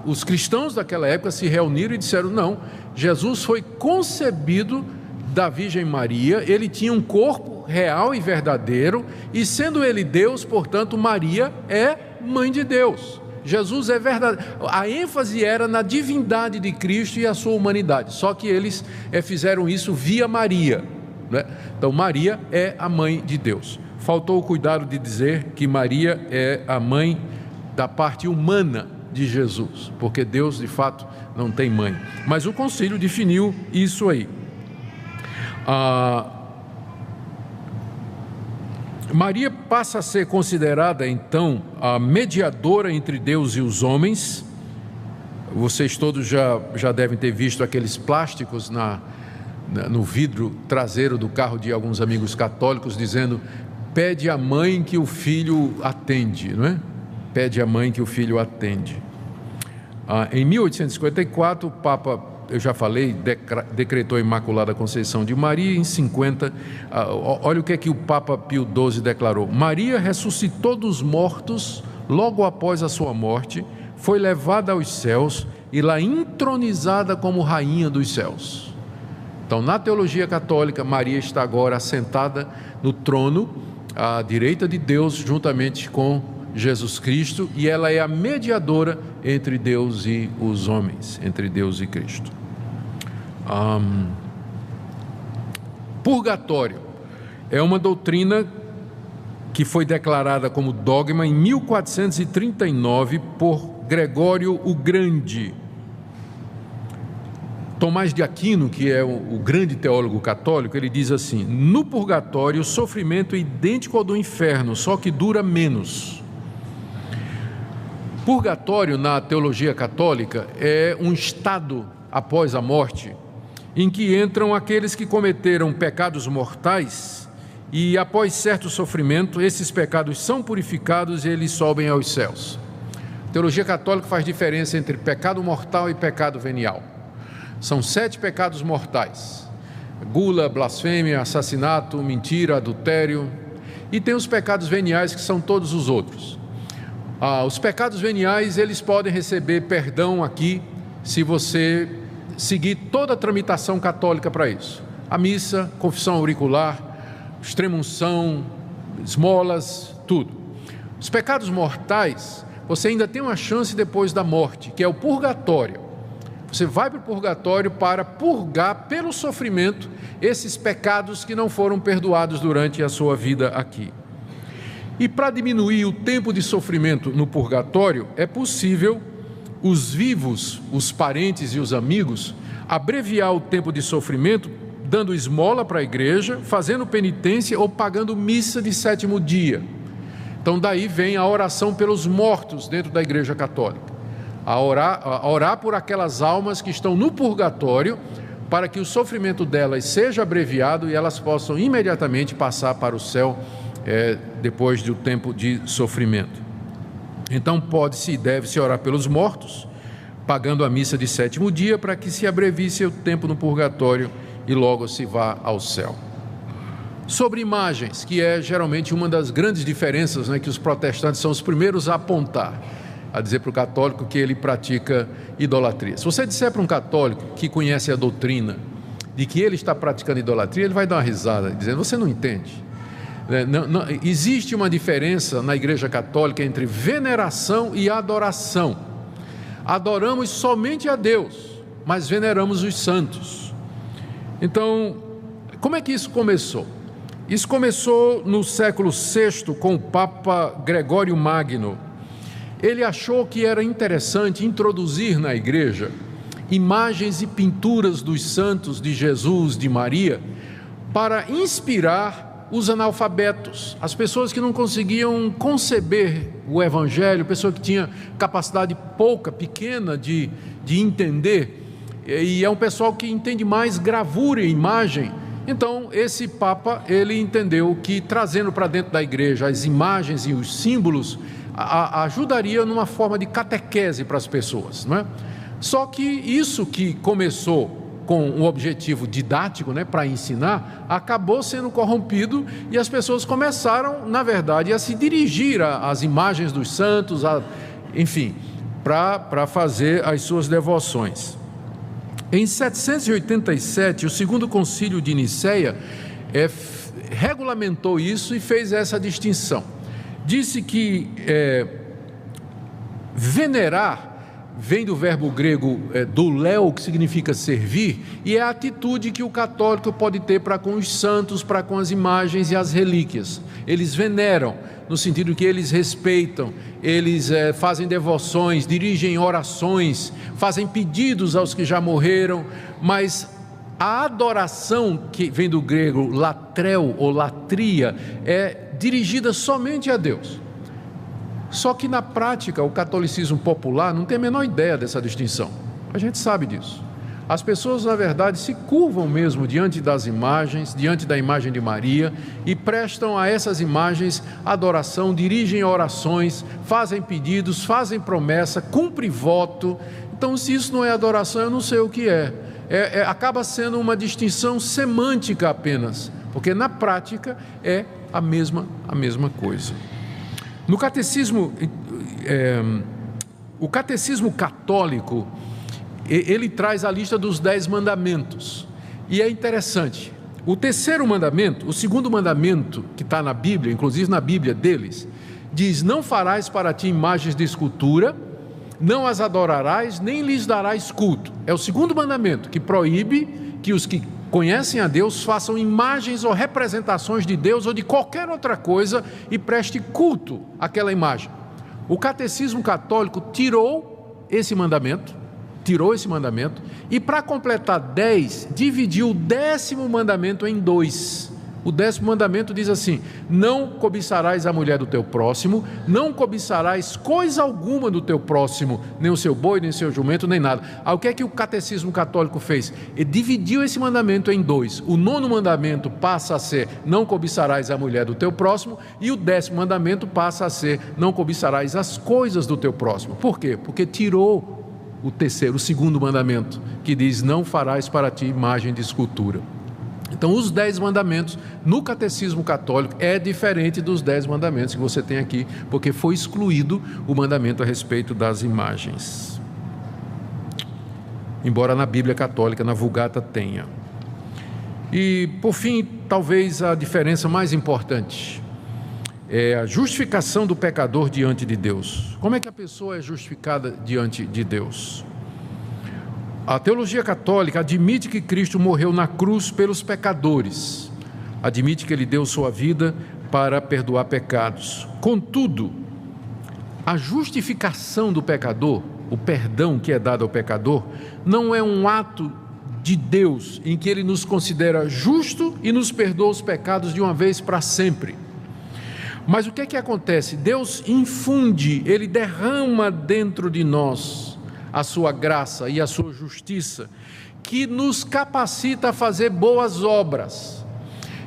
os cristãos daquela época se reuniram e disseram: não, Jesus foi concebido da Virgem Maria, ele tinha um corpo real e verdadeiro, e sendo ele Deus, portanto, Maria é mãe de Deus. Jesus é verdadeiro. A ênfase era na divindade de Cristo e a sua humanidade, só que eles fizeram isso via Maria, né? Então Maria é a mãe de Deus. Faltou o cuidado de dizer que Maria é a mãe da parte humana de Jesus, porque Deus de fato não tem mãe, mas o concílio definiu isso aí. Maria passa a ser considerada então a mediadora entre Deus e os homens. Vocês todos já devem ter visto aqueles plásticos no vidro traseiro do carro de alguns amigos católicos dizendo: pede à mãe que o filho atende, não é? Pede à mãe que o filho atende. Em 1854, o Papa, eu já falei, decretou a Imaculada Conceição de Maria. Em 50, olha o que é que o Papa Pio XII declarou: Maria ressuscitou dos mortos logo após a sua morte, foi levada aos céus e lá entronizada como rainha dos céus. Então, na teologia católica, Maria está agora assentada no trono à direita de Deus, juntamente com Jesus Cristo, e ela é a mediadora entre Deus e os homens, entre Deus e Cristo. Purgatório é uma doutrina que foi declarada como dogma em 1439 por Gregório o Grande. Tomás de Aquino, que é o grande teólogo católico, ele diz assim: no purgatório o sofrimento é idêntico ao do inferno, só que dura menos. Purgatório, na teologia católica, é um estado após a morte, em que entram aqueles que cometeram pecados mortais e, após certo sofrimento, esses pecados são purificados e eles sobem aos céus. A teologia católica faz diferença entre pecado mortal e pecado venial. São 7 pecados mortais: gula, blasfêmia, assassinato, mentira, adultério, e tem os pecados veniais, que são todos os outros. Os pecados veniais, eles podem receber perdão aqui, se você seguir toda a tramitação católica para isso: a missa, confissão auricular, extrema-unção, esmolas, tudo. Os pecados mortais, você ainda tem uma chance depois da morte, que é o purgatório. Você vai para o purgatório para purgar pelo sofrimento esses pecados que não foram perdoados durante a sua vida aqui. E para diminuir o tempo de sofrimento no purgatório, é possível os vivos, os parentes e os amigos, abreviar o tempo de sofrimento dando esmola para a igreja, fazendo penitência ou pagando missa de 7º dia. Então daí vem a oração pelos mortos dentro da igreja católica. A orar por aquelas almas que estão no purgatório, para que o sofrimento delas seja abreviado e elas possam imediatamente passar para o céu depois do tempo de sofrimento. Então pode-se e deve-se orar pelos mortos, pagando a missa de 7º dia, para que se abrevie seu tempo no purgatório e logo se vá ao céu. Sobre imagens, que é geralmente uma das grandes diferenças, né, que os protestantes são os primeiros a apontar, a dizer para o católico que ele pratica idolatria. Se você disser para um católico que conhece a doutrina de que ele está praticando idolatria, ele vai dar uma risada, dizendo: você não entende. Não, existe uma diferença na igreja católica entre veneração e adoração. Adoramos somente a Deus, mas veneramos os santos. Então, como é que isso começou? Isso começou no século VI com o Papa Gregório Magno. Ele achou que era interessante introduzir na igreja imagens e pinturas dos santos, de Jesus, de Maria, para inspirar os analfabetos, as pessoas que não conseguiam conceber o Evangelho, pessoa que tinha capacidade pequena de entender, e é um pessoal que entende mais gravura e imagem. Então esse Papa, ele entendeu que trazendo para dentro da igreja as imagens e os símbolos ajudaria numa forma de catequese para as pessoas, não é? Só que isso que começou com um objetivo didático, né, para ensinar, acabou sendo corrompido e as pessoas começaram, na verdade, a se dirigir às imagens dos santos, enfim, para fazer as suas devoções. Em 787, o segundo concílio de Nicéia regulamentou isso e fez essa distinção. Disse que venerar vem do verbo grego douleo, que significa servir, e é a atitude que o católico pode ter para com os santos, para com as imagens e as relíquias. Eles veneram, no sentido que eles respeitam, eles fazem devoções, dirigem orações, fazem pedidos aos que já morreram, mas a adoração, que vem do grego latreu ou latria, é dirigida somente a Deus. Só que na prática o catolicismo popular não tem a menor ideia dessa distinção. A gente sabe disso. As pessoas, na verdade, se curvam mesmo diante das imagens, diante da imagem de Maria, e prestam a essas imagens adoração, dirigem orações, fazem pedidos, fazem promessa, cumprem voto. Então, se isso não é adoração, eu não sei o que é. Acaba sendo uma distinção semântica apenas, porque na prática é a mesma coisa. No catecismo, o catecismo católico, ele traz a lista dos 10 mandamentos, e é interessante. O terceiro mandamento, o segundo mandamento que está na Bíblia, inclusive na Bíblia deles, diz: não farás para ti imagens de escultura, não as adorarás, nem lhes darás culto. É o segundo mandamento, que proíbe que os que conhecem a Deus façam imagens ou representações de Deus ou de qualquer outra coisa e preste culto àquela imagem. O catecismo católico tirou esse mandamento, e para completar 10, dividiu o 10º mandamento em 2. O 10º mandamento diz assim: não cobiçarás a mulher do teu próximo, não cobiçarás coisa alguma do teu próximo, nem o seu boi, nem o seu jumento, nem nada. Aí o que é que o catecismo católico fez? Ele dividiu esse mandamento em 2. O 9º mandamento passa a ser: não cobiçarás a mulher do teu próximo, e o 10º mandamento passa a ser: não cobiçarás as coisas do teu próximo. Por quê? Porque tirou o segundo mandamento, que diz: não farás para ti imagem de escultura. Então, os 10 mandamentos no catecismo católico é diferente dos 10 mandamentos que você tem aqui, porque foi excluído o mandamento a respeito das imagens. Embora na Bíblia católica, na Vulgata, tenha. E, por fim, talvez a diferença mais importante é a justificação do pecador diante de Deus. Como é que a pessoa é justificada diante de Deus? A teologia católica admite que Cristo morreu na cruz pelos pecadores, admite que Ele deu sua vida para perdoar pecados. Contudo, a justificação do pecador, o perdão que é dado ao pecador, não é um ato de Deus em que Ele nos considera justo e nos perdoa os pecados de uma vez para sempre. Mas o que é que acontece? Deus infunde, Ele derrama dentro de nós a sua graça e a sua justiça, que nos capacita a fazer boas obras.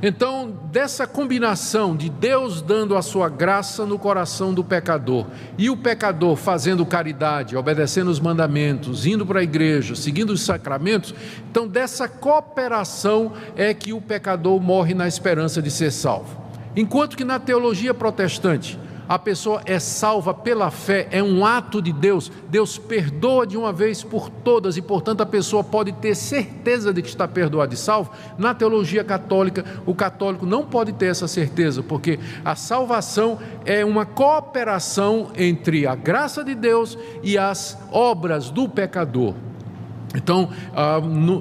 Então, dessa combinação de Deus dando a sua graça no coração do pecador, e o pecador fazendo caridade, obedecendo os mandamentos, indo para a igreja, seguindo os sacramentos, então dessa cooperação é que o pecador morre na esperança de ser salvo. Enquanto que na teologia protestante, a pessoa é salva pela fé, é um ato de Deus, Deus perdoa de uma vez por todas e, portanto, a pessoa pode ter certeza de que está perdoado e salvo. Na teologia católica, o católico não pode ter essa certeza, porque a salvação é uma cooperação entre a graça de Deus e as obras do pecador. Então,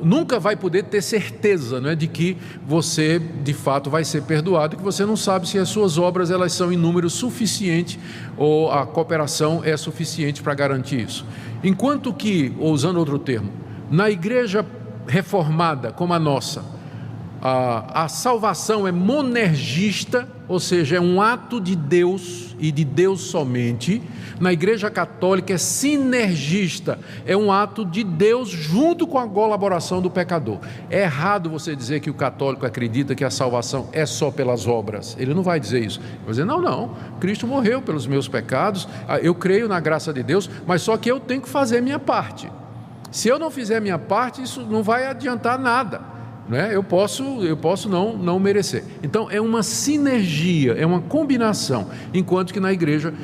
nunca vai poder ter certeza, né, de que você de fato vai ser perdoado, que você não sabe se as suas obras elas são em número suficiente ou a cooperação é suficiente para garantir isso. Enquanto que, ou usando outro termo, na igreja reformada como a nossa, a salvação é monergista, ou seja, é um ato de Deus e de Deus somente. Na igreja católica é sinergista, é um ato de Deus junto com a colaboração do pecador. É errado você dizer que o católico acredita que a salvação é só pelas obras. Ele não vai dizer isso. Ele vai dizer, não, Cristo morreu pelos meus pecados, eu creio na graça de Deus, mas só que eu tenho que fazer minha parte. Se eu não fizer minha parte, isso não vai adiantar nada. Eu posso não merecer. Então é uma sinergia, é uma combinação. Enquanto que na igreja,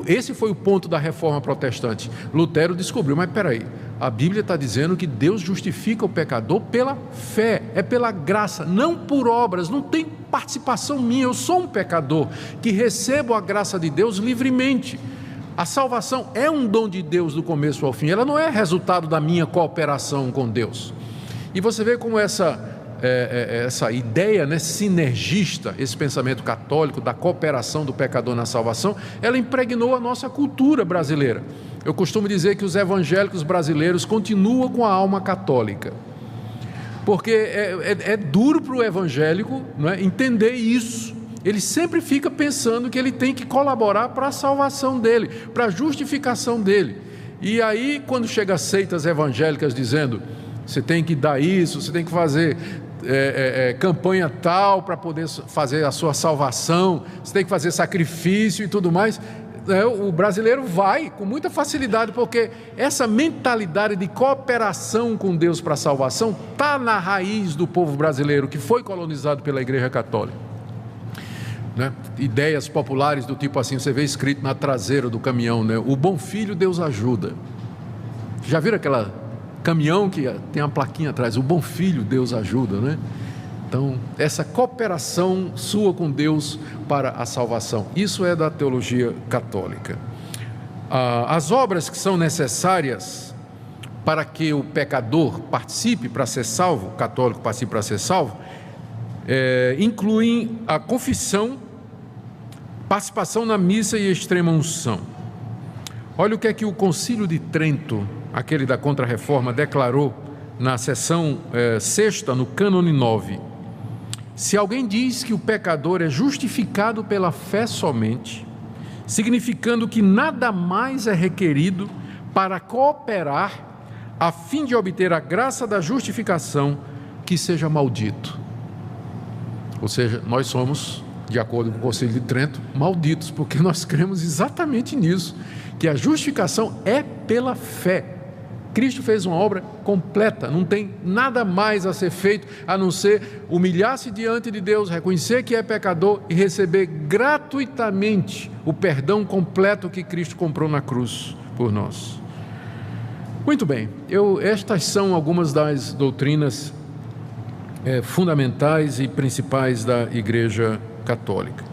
esse foi o ponto da reforma protestante. Lutero descobriu, mas peraí, A Bíblia está dizendo que Deus justifica o pecador pela fé, é pela graça, não por obras, não tem participação minha. Eu sou um pecador que recebo a graça de Deus livremente. A salvação é um dom de Deus do começo ao fim, ela não é resultado da minha cooperação com Deus. E você vê como essa ideia, né, sinergista, esse pensamento católico da cooperação do pecador na salvação, ela impregnou a nossa cultura brasileira. Eu costumo dizer que os evangélicos brasileiros continuam com a alma católica, porque é duro para o evangélico, não é, entender isso. Ele sempre fica pensando que ele tem que colaborar para a salvação dele, para a justificação dele. E aí, quando chega as seitas evangélicas dizendo: você tem que dar isso, você tem que fazer campanha tal para poder fazer a sua salvação, você tem que fazer sacrifício e tudo mais, o brasileiro vai com muita facilidade, porque essa mentalidade de cooperação com Deus para a salvação está na raiz do povo brasileiro, que foi colonizado pela Igreja Católica. Né? Ideias populares do tipo assim, você vê escrito na traseira do caminhão, né? O bom filho Deus ajuda. Já viram aquela caminhão que tem uma plaquinha atrás, o bom filho Deus ajuda, né? Então, essa cooperação sua com Deus para a salvação, isso é da teologia católica. As obras que são necessárias para que o pecador participe para ser salvo, o católico participe para ser salvo, incluem a confissão, participação na missa e extrema unção. Olha o que é que o Concílio de Trento, aquele da Contra-Reforma, declarou na seção 6ª, no cânone 9. Se alguém diz que o pecador é justificado pela fé somente, significando que nada mais é requerido para cooperar a fim de obter a graça da justificação, que seja maldito. Ou seja, nós somos, de acordo com o Concílio de Trento, malditos, porque nós cremos exatamente nisso, que a justificação é pela fé. Cristo fez uma obra completa, não tem nada mais a ser feito a não ser humilhar-se diante de Deus, reconhecer que é pecador e receber gratuitamente o perdão completo que Cristo comprou na cruz por nós. Muito bem, estas são algumas das doutrinas fundamentais e principais da Igreja Católica.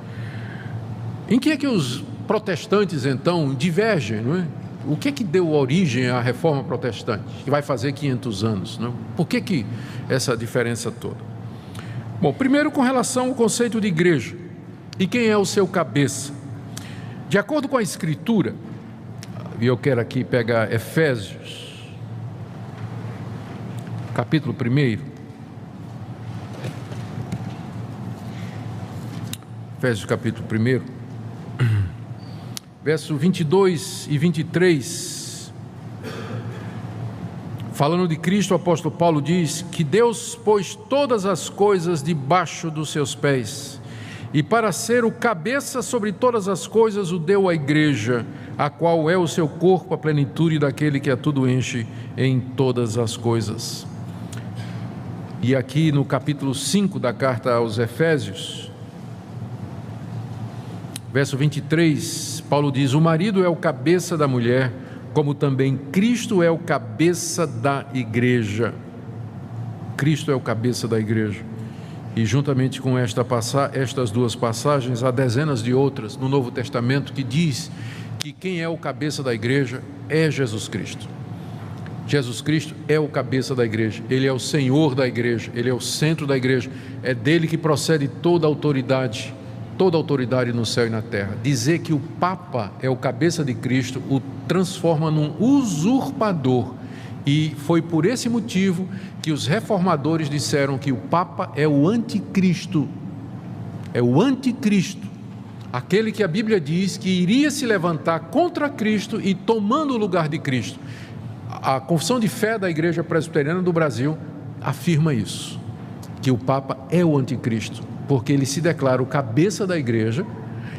Em que é que os protestantes então divergem, não é? O que é que deu origem à Reforma Protestante, que vai fazer 500 anos? Não? Por que essa diferença toda? Bom, primeiro com relação ao conceito de igreja e quem é o seu cabeça. De acordo com a Escritura, e eu quero aqui pegar Efésios, capítulo 1, Efésios capítulo 1, verso 22 e 23, falando de Cristo, o apóstolo Paulo diz que Deus pôs todas as coisas debaixo dos seus pés, e para ser o cabeça sobre todas as coisas o deu à igreja, a qual é o seu corpo, a plenitude daquele que a tudo enche em todas as coisas. E aqui no capítulo 5 da carta aos Efésios, verso 23, Paulo diz: o marido é o cabeça da mulher, como também Cristo é o cabeça da igreja. Cristo é o cabeça da igreja. E juntamente com estas duas passagens, há dezenas de outras no Novo Testamento que diz que quem é o cabeça da igreja é Jesus Cristo. Jesus Cristo é o cabeça da igreja, Ele é o Senhor da igreja, Ele é o centro da igreja, é dele que procede toda a autoridade no céu e na terra. Dizer que o Papa é o cabeça de Cristo o transforma num usurpador, e foi por esse motivo que os reformadores disseram que o Papa é o anticristo, aquele que a Bíblia diz que iria se levantar contra Cristo e tomando o lugar de Cristo. A confissão de fé da Igreja Presbiteriana do Brasil afirma isso, que o Papa é o anticristo, porque ele se declara o cabeça da igreja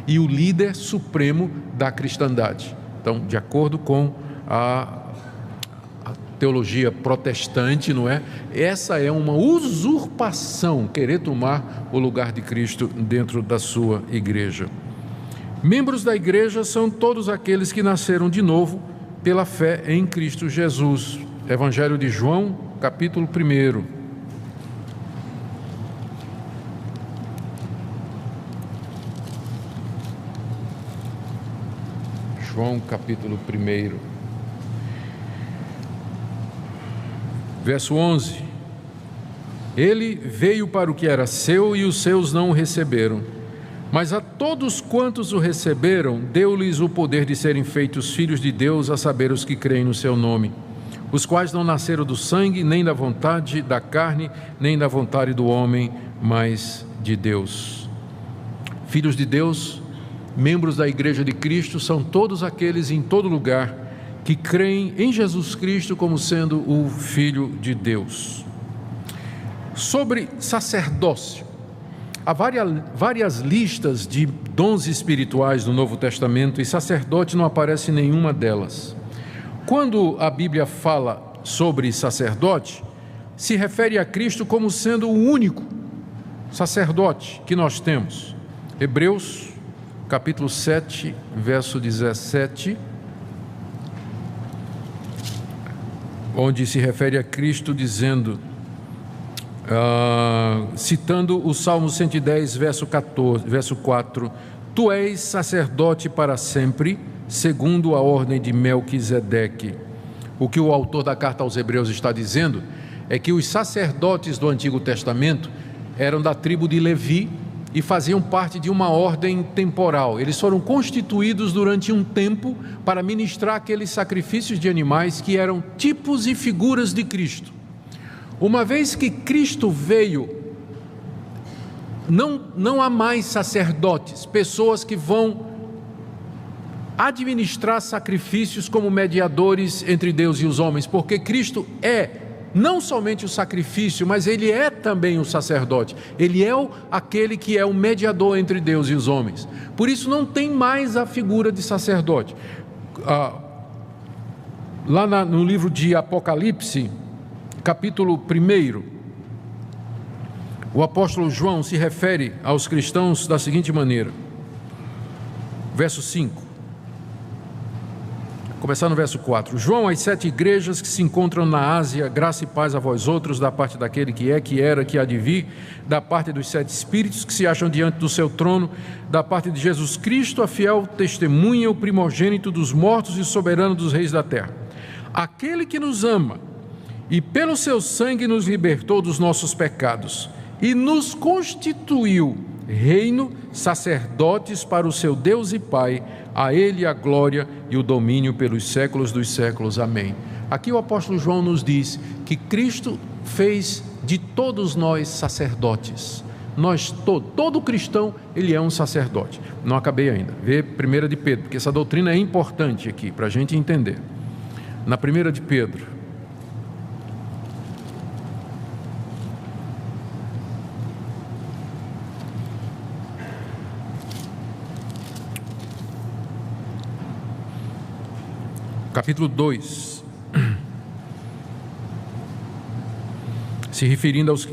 e o líder supremo da cristandade. Então, de acordo com a teologia protestante, não é? Essa é uma usurpação, querer tomar o lugar de Cristo dentro da sua igreja. Membros da igreja são todos aqueles que nasceram de novo pela fé em Cristo Jesus. Evangelho de João, capítulo 1. João, capítulo 1. Verso 11. Ele veio para o que era seu e os seus não o receberam. Mas a todos quantos o receberam, deu-lhes o poder de serem feitos filhos de Deus, a saber, os que creem no seu nome, os quais não nasceram do sangue, nem da vontade da carne, nem da vontade do homem, mas de Deus. Filhos de Deus, membros da Igreja de Cristo, são todos aqueles em todo lugar que creem em Jesus Cristo como sendo o Filho de Deus. Sobre sacerdócio, há várias listas de dons espirituais no Novo Testamento e sacerdote não aparece em nenhuma delas. Quando a Bíblia fala sobre sacerdote, se refere a Cristo como sendo o único sacerdote que nós temos. Hebreus, capítulo 7, verso 17, onde se refere a Cristo dizendo, citando o Salmo 110, verso 4, Tu és sacerdote para sempre, segundo a ordem de Melquisedeque. O que o autor da carta aos Hebreus está dizendo é que os sacerdotes do Antigo Testamento eram da tribo de Levi e faziam parte de uma ordem temporal. Eles foram constituídos durante um tempo para ministrar aqueles sacrifícios de animais que eram tipos e figuras de Cristo. Uma vez que Cristo veio, não há mais sacerdotes, pessoas que vão administrar sacrifícios como mediadores entre Deus e os homens, porque Cristo é não somente o sacrifício, mas Ele é também o sacerdote. Ele é aquele que é o mediador entre Deus e os homens. Por isso não tem mais a figura de sacerdote. Lá no livro de Apocalipse, capítulo 1, o apóstolo João se refere aos cristãos da seguinte maneira, verso 5, começar no verso 4. João, às 7 igrejas que se encontram na Ásia, graça e paz a vós outros, da parte daquele que é, que era, que há de vir, da parte dos 7 espíritos que se acham diante do seu trono, da parte de Jesus Cristo, a fiel testemunha, o primogênito dos mortos e soberano dos reis da terra. Aquele que nos ama e pelo seu sangue nos libertou dos nossos pecados e nos constituiu reino, sacerdotes para o seu Deus e Pai, a Ele a glória e o domínio pelos séculos dos séculos. Amém. Aqui o apóstolo João nos diz que Cristo fez de todos nós sacerdotes. Todo cristão, ele é um sacerdote. Não acabei ainda. Vê 1 de Pedro, porque essa doutrina é importante aqui, para a gente entender. Na 1 de Pedro, capítulo 2,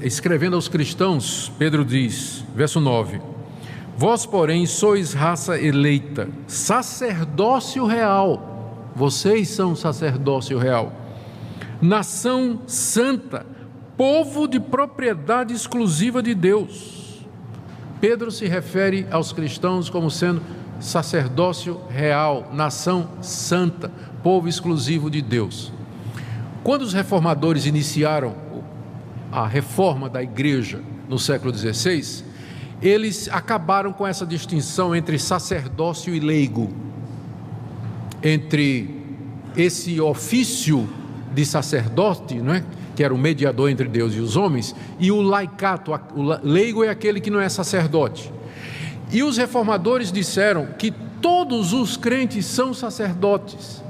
escrevendo aos cristãos, Pedro diz, verso 9, Vós, porém, sois raça eleita, sacerdócio real, vocês são sacerdócio real, nação santa, povo de propriedade exclusiva de Deus. Pedro se refere aos cristãos como sendo sacerdócio real, nação santa, povo exclusivo de Deus. Quando os reformadores iniciaram a reforma da igreja no século XVI, eles acabaram com essa distinção entre sacerdócio e leigo, entre esse ofício de sacerdote, não é? Que era o mediador entre Deus e os homens, e o laicato. O leigo é aquele que não é sacerdote. E os reformadores disseram que todos os crentes são sacerdotes.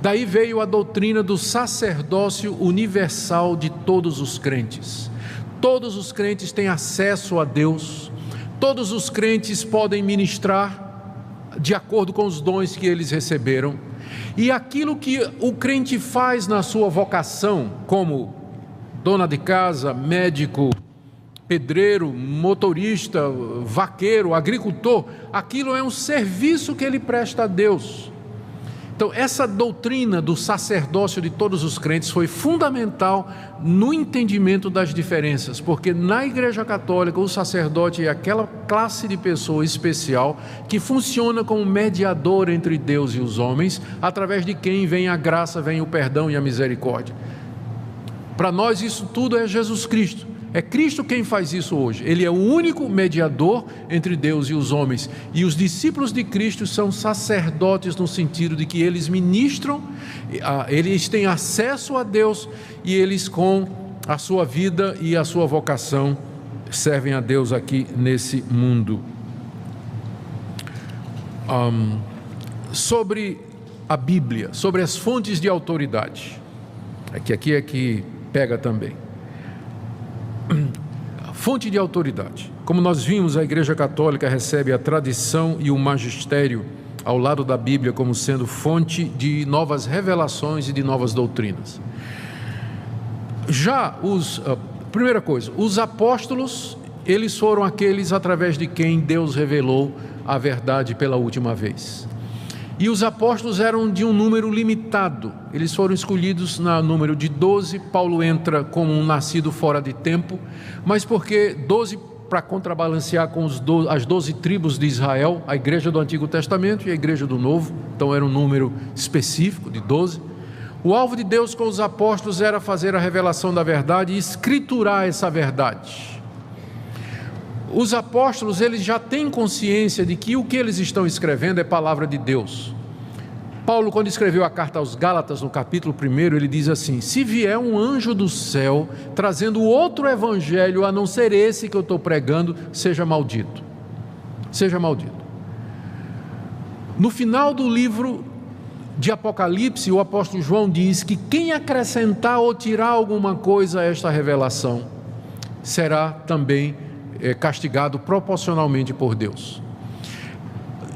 Daí veio a doutrina do sacerdócio universal de todos os crentes. Todos os crentes têm acesso a Deus, todos os crentes podem ministrar de acordo com os dons que eles receberam. E aquilo que o crente faz na sua vocação, como dona de casa, médico, pedreiro, motorista, vaqueiro, agricultor, aquilo é um serviço que ele presta a Deus. Então, essa doutrina do sacerdócio de todos os crentes foi fundamental no entendimento das diferenças, porque na Igreja Católica o sacerdote é aquela classe de pessoa especial que funciona como mediador entre Deus e os homens, através de quem vem a graça, vem o perdão e a misericórdia. Para nós isso tudo é Jesus Cristo. É Cristo quem faz isso hoje. Ele é o único mediador entre Deus e os homens. E os discípulos de Cristo são sacerdotes no sentido de que eles ministram, eles têm acesso a Deus e eles, com a sua vida e a sua vocação, servem a Deus aqui nesse mundo. Sobre a Bíblia, sobre as fontes de autoridade. Aqui é que pega também. Fonte de autoridade. Como nós vimos, a Igreja Católica recebe a tradição e o magistério ao lado da Bíblia como sendo fonte de novas revelações e de novas doutrinas. Já primeira coisa, os apóstolos, eles foram aqueles através de quem Deus revelou a verdade pela última vez. E os apóstolos eram de um número limitado, eles foram escolhidos no número de 12, Paulo entra como um nascido fora de tempo, mas porque 12 para contrabalancear com as 12 tribos de Israel, a igreja do Antigo Testamento e a igreja do Novo, então era um número específico de 12. O alvo de Deus com os apóstolos era fazer a revelação da verdade e escriturar essa verdade. Os apóstolos, eles já têm consciência de que o que eles estão escrevendo é palavra de Deus. Paulo, quando escreveu a carta aos Gálatas, no capítulo 1, ele diz assim: se vier um anjo do céu trazendo outro evangelho a não ser esse que eu estou pregando, seja maldito. Seja maldito. No final do livro de Apocalipse, o apóstolo João diz que quem acrescentar ou tirar alguma coisa a esta revelação será também castigado proporcionalmente por Deus.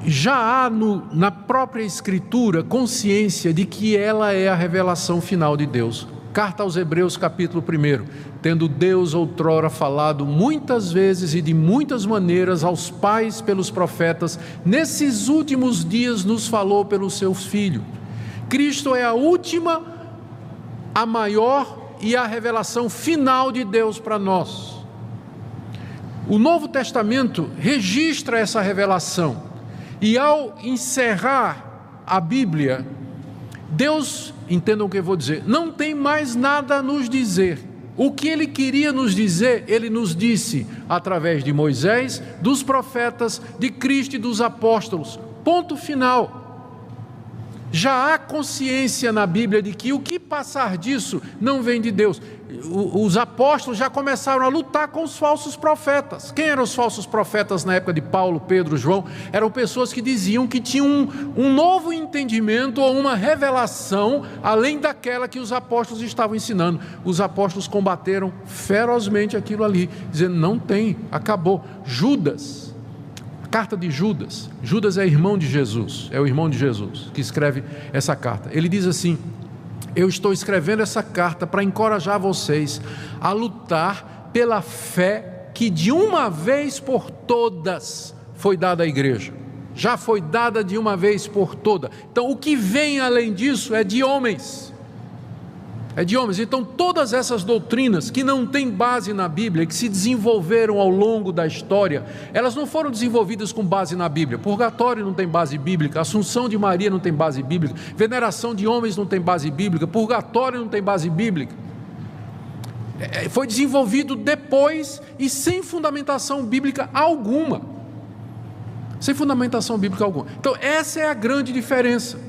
Já há na própria Escritura consciência de que ela é a revelação final de Deus. Carta aos Hebreus, capítulo 1: tendo Deus outrora falado muitas vezes e de muitas maneiras aos pais pelos profetas, nesses últimos dias nos falou pelo seu Filho. Cristo é a última, a maior e a revelação final de Deus para nós. O Novo Testamento registra essa revelação, e ao encerrar a Bíblia, Deus, entendam o que eu vou dizer, não tem mais nada a nos dizer. O que Ele queria nos dizer, Ele nos disse através de Moisés, dos profetas, de Cristo e dos apóstolos. Ponto final. Já há consciência na Bíblia de que o que passar disso não vem de Deus. Os apóstolos já começaram a lutar com os falsos profetas. Quem eram os falsos profetas na época de Paulo, Pedro, João? Eram pessoas que diziam que tinham um novo entendimento ou uma revelação além daquela que os apóstolos estavam ensinando. Os apóstolos combateram ferozmente aquilo ali, dizendo: não tem, acabou. Judas, carta de Judas. Judas é irmão de Jesus, é o irmão de Jesus que escreve essa carta. Ele diz assim: eu estou escrevendo essa carta para encorajar vocês a lutar pela fé que de uma vez por todas foi dada à igreja. Já foi dada de uma vez por todas. Então o que vem além disso é de homens. É de homens. Então todas essas doutrinas que não têm base na Bíblia, que se desenvolveram ao longo da história, elas não foram desenvolvidas com base na Bíblia. Purgatório não tem base bíblica, Assunção de Maria não tem base bíblica, veneração de homens não tem base bíblica, purgatório não tem base bíblica. Foi desenvolvido depois e sem fundamentação bíblica alguma. Sem fundamentação bíblica alguma. Então essa é a grande diferença.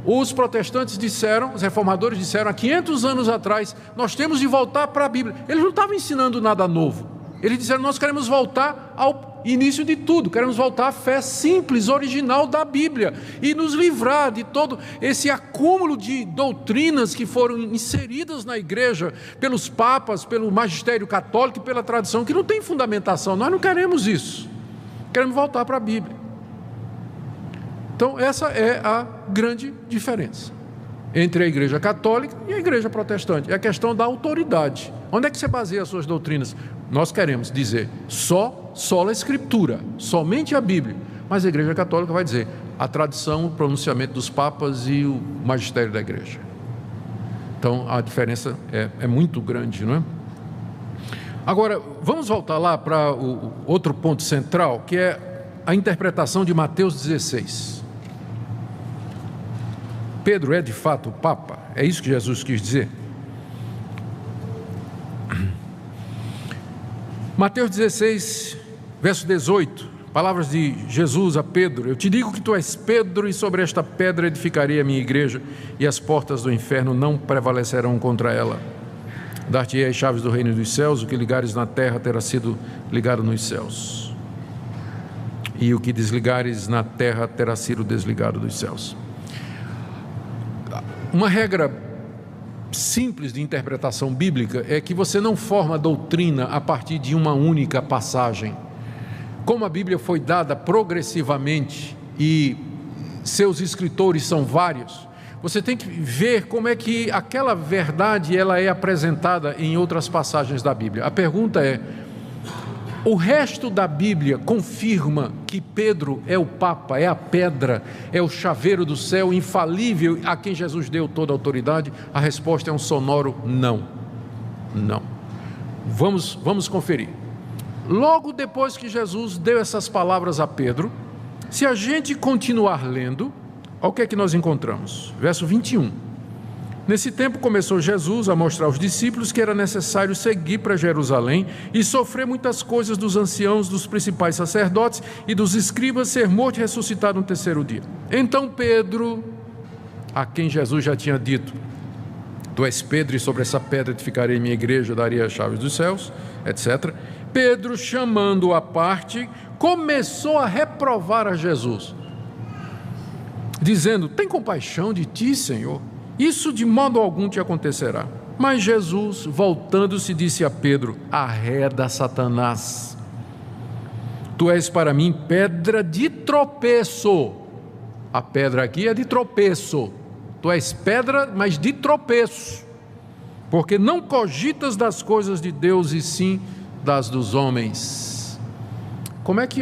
Os protestantes disseram, os reformadores disseram há 500 anos atrás: nós temos de voltar para a Bíblia. Eles não estavam ensinando nada novo. Eles disseram: nós queremos voltar ao início de tudo, queremos voltar à fé simples, original da Bíblia e nos livrar de todo esse acúmulo de doutrinas que foram inseridas na igreja pelos papas, pelo magistério católico e pela tradição, que não tem fundamentação. Nós não queremos isso. Queremos voltar para a Bíblia. Então essa é a grande diferença entre a igreja católica e a igreja protestante. É a questão da autoridade. Onde é que você baseia as suas doutrinas? Nós queremos dizer sola escritura, somente a Bíblia. Mas a igreja católica vai dizer: a tradição, o pronunciamento dos papas e o magistério da igreja. Então a diferença é muito grande, não é? Agora, vamos voltar lá para o outro ponto central, que é a interpretação de Mateus 16. Pedro é de fato o Papa? É isso que Jesus quis dizer? Mateus 16, verso 18, palavras de Jesus a Pedro: eu te digo que tu és Pedro, e sobre esta pedra edificarei a minha igreja, e as portas do inferno não prevalecerão contra ela. Dar-te-ei as chaves do reino dos céus, o que ligares na terra terá sido ligado nos céus, e o que desligares na terra terá sido desligado dos céus. Uma regra simples de interpretação bíblica é que você não forma doutrina a partir de uma única passagem. Como a Bíblia foi dada progressivamente e seus escritores são vários, você tem que ver como é que aquela verdade ela é apresentada em outras passagens da Bíblia. A pergunta é: o resto da Bíblia confirma que Pedro é o Papa, é a pedra, é o chaveiro do céu, infalível, a quem Jesus deu toda a autoridade? A resposta é um sonoro não. Não. Vamos conferir. Logo depois que Jesus deu essas palavras a Pedro, se a gente continuar lendo, olha o que é que nós encontramos. Verso 21. Nesse tempo começou Jesus a mostrar aos discípulos que era necessário seguir para Jerusalém e sofrer muitas coisas dos anciãos, dos principais sacerdotes e dos escribas, ser morto e ressuscitado no terceiro dia. Então Pedro, a quem Jesus já tinha dito: tu és Pedro, e sobre essa pedra edificarei minha igreja, darei as chaves dos céus, etc. Pedro, chamando-o à parte, começou a reprovar a Jesus, dizendo: tem compaixão de ti, Senhor, isso de modo algum te acontecerá. Mas Jesus, voltando-se, disse a Pedro: arreda, Satanás, tu és para mim pedra de tropeço. A pedra aqui é de tropeço. Tu és pedra, mas de tropeço, porque não cogitas das coisas de Deus, e sim das dos homens. Como é que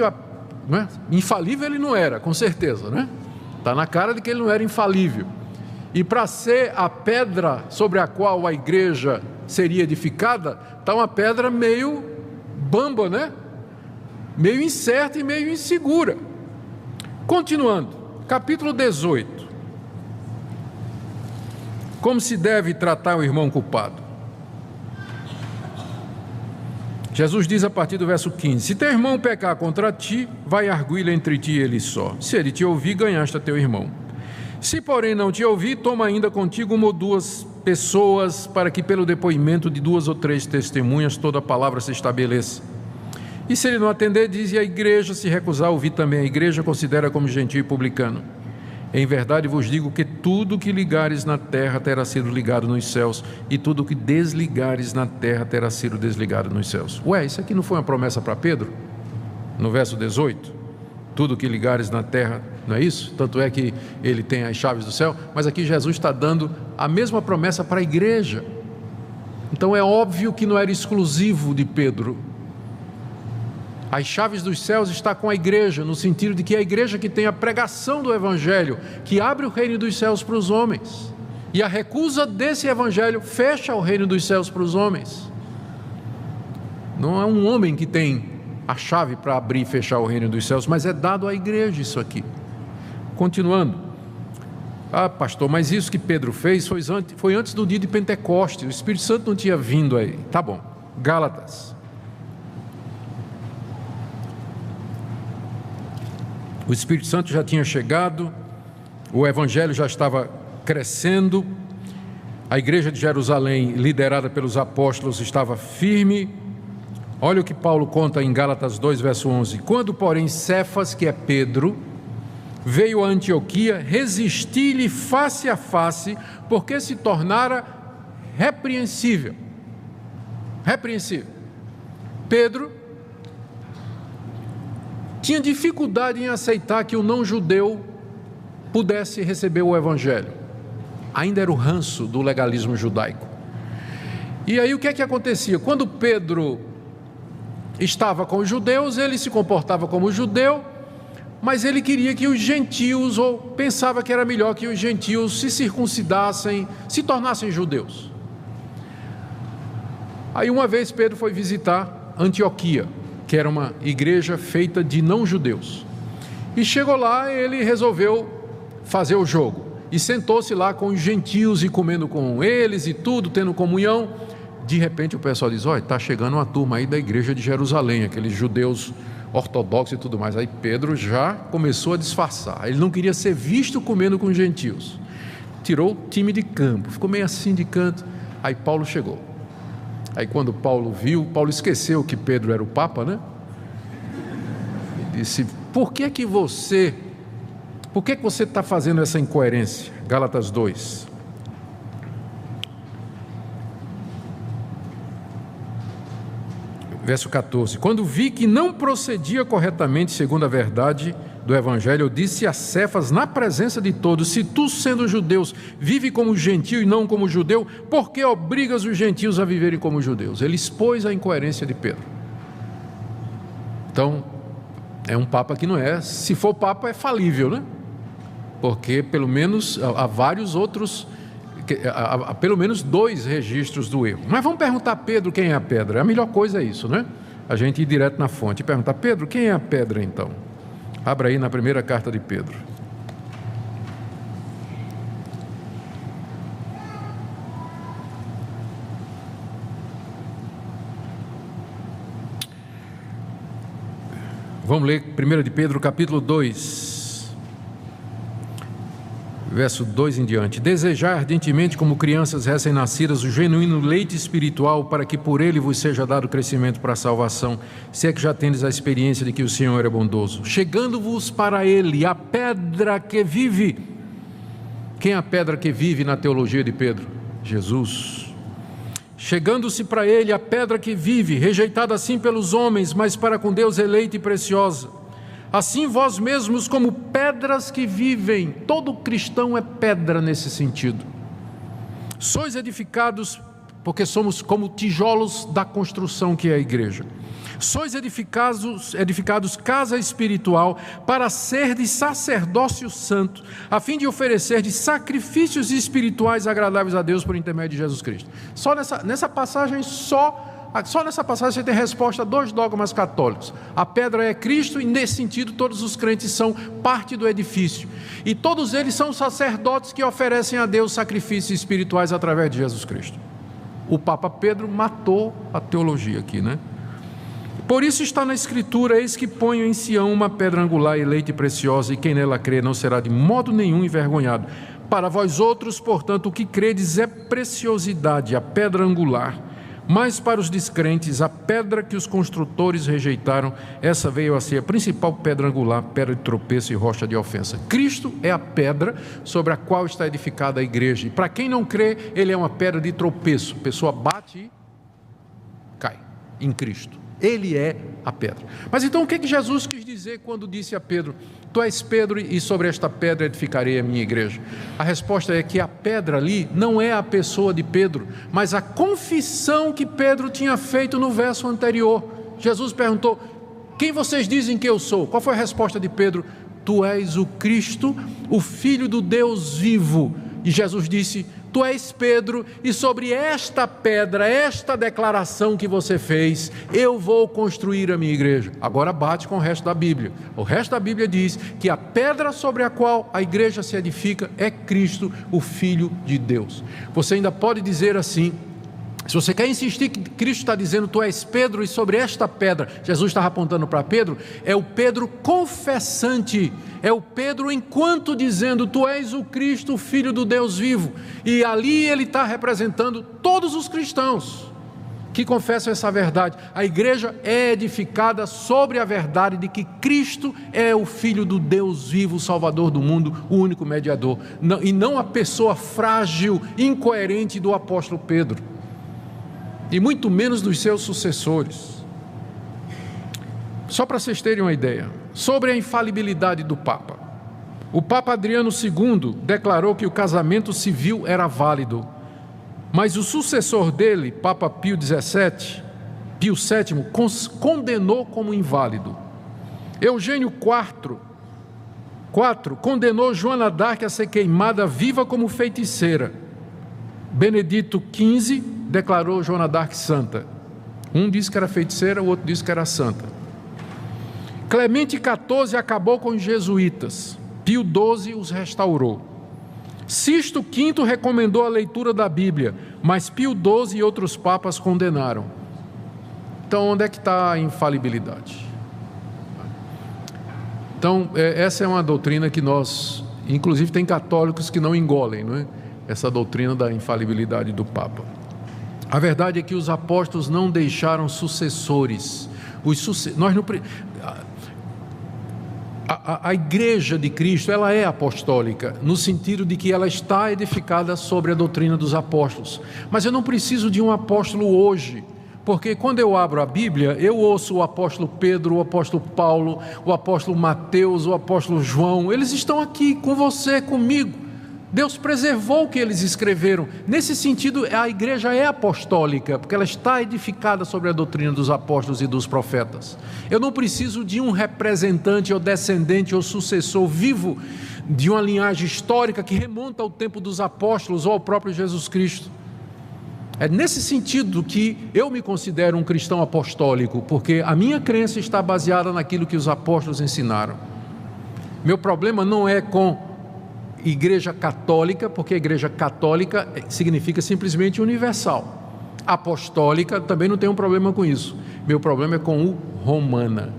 né? Infalível ele não era, com certeza, né? Está na cara de que ele não era infalível. E para ser a pedra sobre a qual a igreja seria edificada, está uma pedra meio bamba, né? Meio incerta e meio insegura. Continuando, capítulo 18. Como se deve tratar o irmão culpado? Jesus diz a partir do verso 15: se teu irmão pecar contra ti, vai arguí-lo entre ti e ele só. Se ele te ouvir, ganhaste a teu irmão. Se porém não te ouvir, toma ainda contigo uma ou duas pessoas, para que pelo depoimento de 2 ou 3 testemunhas toda a palavra se estabeleça. E se ele não atender, diz: e a igreja se recusar a ouvir também, a igreja considera como gentio e publicano. Em verdade vos digo que tudo que ligares na terra terá sido ligado nos céus, e tudo que desligares na terra terá sido desligado nos céus. Ué, isso aqui não foi uma promessa para Pedro? No verso 18, tudo que ligares na terra, não é isso? Tanto é que ele tem as chaves do céu, mas aqui Jesus está dando a mesma promessa para a igreja. Então é óbvio que não era exclusivo de Pedro. As chaves dos céus está com a igreja, no sentido de que é a igreja que tem a pregação do evangelho, que abre o reino dos céus para os homens, e a recusa desse evangelho fecha o reino dos céus para os homens. Não é um homem que tem a chave para abrir e fechar o reino dos céus, mas é dado à igreja isso aqui. Continuando: ah, pastor, mas isso que Pedro fez foi antes do dia de Pentecostes, o Espírito Santo não tinha vindo aí. Tá bom. Gálatas. O Espírito Santo já tinha chegado, o evangelho já estava crescendo, a igreja de Jerusalém, liderada pelos apóstolos, estava firme. Olha o que Paulo conta em Gálatas 2, verso 11: quando, porém, Cefas, que é Pedro, veio a Antioquia, resisti-lhe face a face, porque se tornara repreensível. Pedro tinha dificuldade em aceitar que o não-judeu pudesse receber o evangelho. Ainda era o ranço do legalismo judaico. E aí o que é que acontecia? Quando Pedro estava com os judeus, ele se comportava como judeu, mas ele queria que os gentios, ou pensava que era melhor que os gentios se circuncidassem, se tornassem judeus. Aí uma vez Pedro foi visitar Antioquia, que era uma igreja feita de não-judeus. E chegou lá, ele resolveu fazer o jogo. E sentou-se lá com os gentios e comendo com eles e tudo, tendo comunhão. De repente o pessoal diz: olha, está chegando uma turma aí da igreja de Jerusalém, aqueles judeus ortodoxos e tudo mais. Aí Pedro já começou a disfarçar. Ele não queria ser visto comendo com os gentios. Tirou o time de campo, ficou meio assim de canto. Aí Paulo chegou. Aí quando Paulo viu, Paulo esqueceu que Pedro era o Papa, né? E disse: por que você está fazendo essa incoerência? Gálatas 2. Verso 14: quando vi que não procedia corretamente segundo a verdade do Evangelho, eu disse a Cefas na presença de todos: se tu, sendo judeus, vive como gentio e não como judeu, por que obrigas os gentios a viverem como judeus? Ele expôs a incoerência de Pedro. Então, é um papa que não é, se for papa é falível, né? Porque pelo menos há vários outros, há pelo menos 2 registros do erro. Mas vamos perguntar a Pedro quem é a pedra. A melhor coisa é isso, né? A gente ir direto na fonte e perguntar: Pedro, quem é a pedra então? Abra aí na primeira carta de Pedro. Vamos ler 1 de Pedro, capítulo 2, verso 2 em diante. Desejai ardentemente, como crianças recém-nascidas, o genuíno leite espiritual, para que por ele vos seja dado crescimento para a salvação, se é que já tendes a experiência de que o Senhor é bondoso. Chegando-vos para ele, a pedra que vive. Quem é a pedra que vive na teologia de Pedro? Jesus. Chegando-se para ele, a pedra que vive, rejeitada assim pelos homens, mas para com Deus eleita e preciosa. Assim vós mesmos, como pedras que vivem, todo cristão é pedra nesse sentido. Sois edificados, porque somos como tijolos da construção que é a igreja. Sois edificados casa espiritual, para ser de sacerdócio santo, a fim de oferecer de sacrifícios espirituais agradáveis a Deus por intermédio de Jesus Cristo. Só nessa passagem nessa passagem você tem resposta a 2 dogmas católicos. A pedra é Cristo, e nesse sentido todos os crentes são parte do edifício. E todos eles são sacerdotes que oferecem a Deus sacrifícios espirituais através de Jesus Cristo. O Papa Pedro matou a teologia aqui, né? Por isso está na Escritura: eis que ponho em Sião uma pedra angular, eleita e preciosa, e quem nela crê não será de modo nenhum envergonhado. Para vós outros, portanto, o que credes é preciosidade, a pedra angular. Mas para os descrentes, a pedra que os construtores rejeitaram, essa veio a ser a principal pedra angular, pedra de tropeço e rocha de ofensa. Cristo é a pedra sobre a qual está edificada a igreja. E para quem não crê, ele é uma pedra de tropeço. A pessoa bate e cai em Cristo. Ele é a pedra. Mas então o que Jesus quis dizer quando disse a Pedro: tu és Pedro, e sobre esta pedra edificarei a minha igreja? A resposta é que a pedra ali não é a pessoa de Pedro, mas a confissão que Pedro tinha feito no verso anterior. Jesus perguntou: quem vocês dizem que eu sou? Qual foi a resposta de Pedro? Tu és o Cristo, o Filho do Deus vivo. E Jesus disse: tu és Pedro, e sobre esta pedra, esta declaração que você fez, eu vou construir a minha igreja. Agora bate com o resto da Bíblia. O resto da Bíblia diz que a pedra sobre a qual a igreja se edifica é Cristo, o Filho de Deus. Você ainda pode dizer assim: se você quer insistir que Cristo está dizendo tu és Pedro, e sobre esta pedra, Jesus estava apontando para Pedro, é o Pedro confessante, é o Pedro enquanto dizendo tu és o Cristo, o Filho do Deus vivo. E ali ele está representando todos os cristãos que confessam essa verdade. A igreja é edificada sobre a verdade de que Cristo é o Filho do Deus vivo, o Salvador do mundo, o único mediador, e não a pessoa frágil, incoerente do apóstolo Pedro, e muito menos dos seus sucessores. Só para vocês terem uma ideia, sobre a infalibilidade do Papa. O Papa Adriano II declarou que o casamento civil era válido, mas o sucessor dele, Papa Pio VII, condenou como inválido. Eugênio IV 4. Condenou Joana d'Arc a ser queimada viva como feiticeira. Benedito XV declarou Joana d'Arc santa. Um disse que era feiticeira, o outro disse que era santa. Clemente XIV acabou com os jesuítas. Pio XII os restaurou. Sisto V recomendou a leitura da Bíblia, mas Pio XII e outros papas condenaram. Então, onde é que está a infalibilidade? Então, essa é uma doutrina que nós, inclusive tem católicos que não engolem, não é? Essa doutrina da infalibilidade do Papa. A verdade é que os apóstolos não deixaram sucessores. A igreja de Cristo, ela é apostólica, no sentido de que ela está edificada sobre a doutrina dos apóstolos. Mas eu não preciso de um apóstolo hoje, porque quando eu abro a Bíblia, eu ouço o apóstolo Pedro, o apóstolo Paulo, o apóstolo Mateus, o apóstolo João. Eles estão aqui com você, comigo. Deus preservou o que eles escreveram. Nesse sentido, a igreja é apostólica, porque ela está edificada sobre a doutrina dos apóstolos e dos profetas. Eu não preciso de um representante ou descendente ou sucessor vivo de uma linhagem histórica que remonta ao tempo dos apóstolos ou ao próprio Jesus Cristo. É nesse sentido que eu me considero um cristão apostólico, porque a minha crença está baseada naquilo que os apóstolos ensinaram. Meu problema não é com igreja católica, porque a igreja católica significa simplesmente universal. Apostólica, também não tenho um problema com isso. Meu problema é com o romana.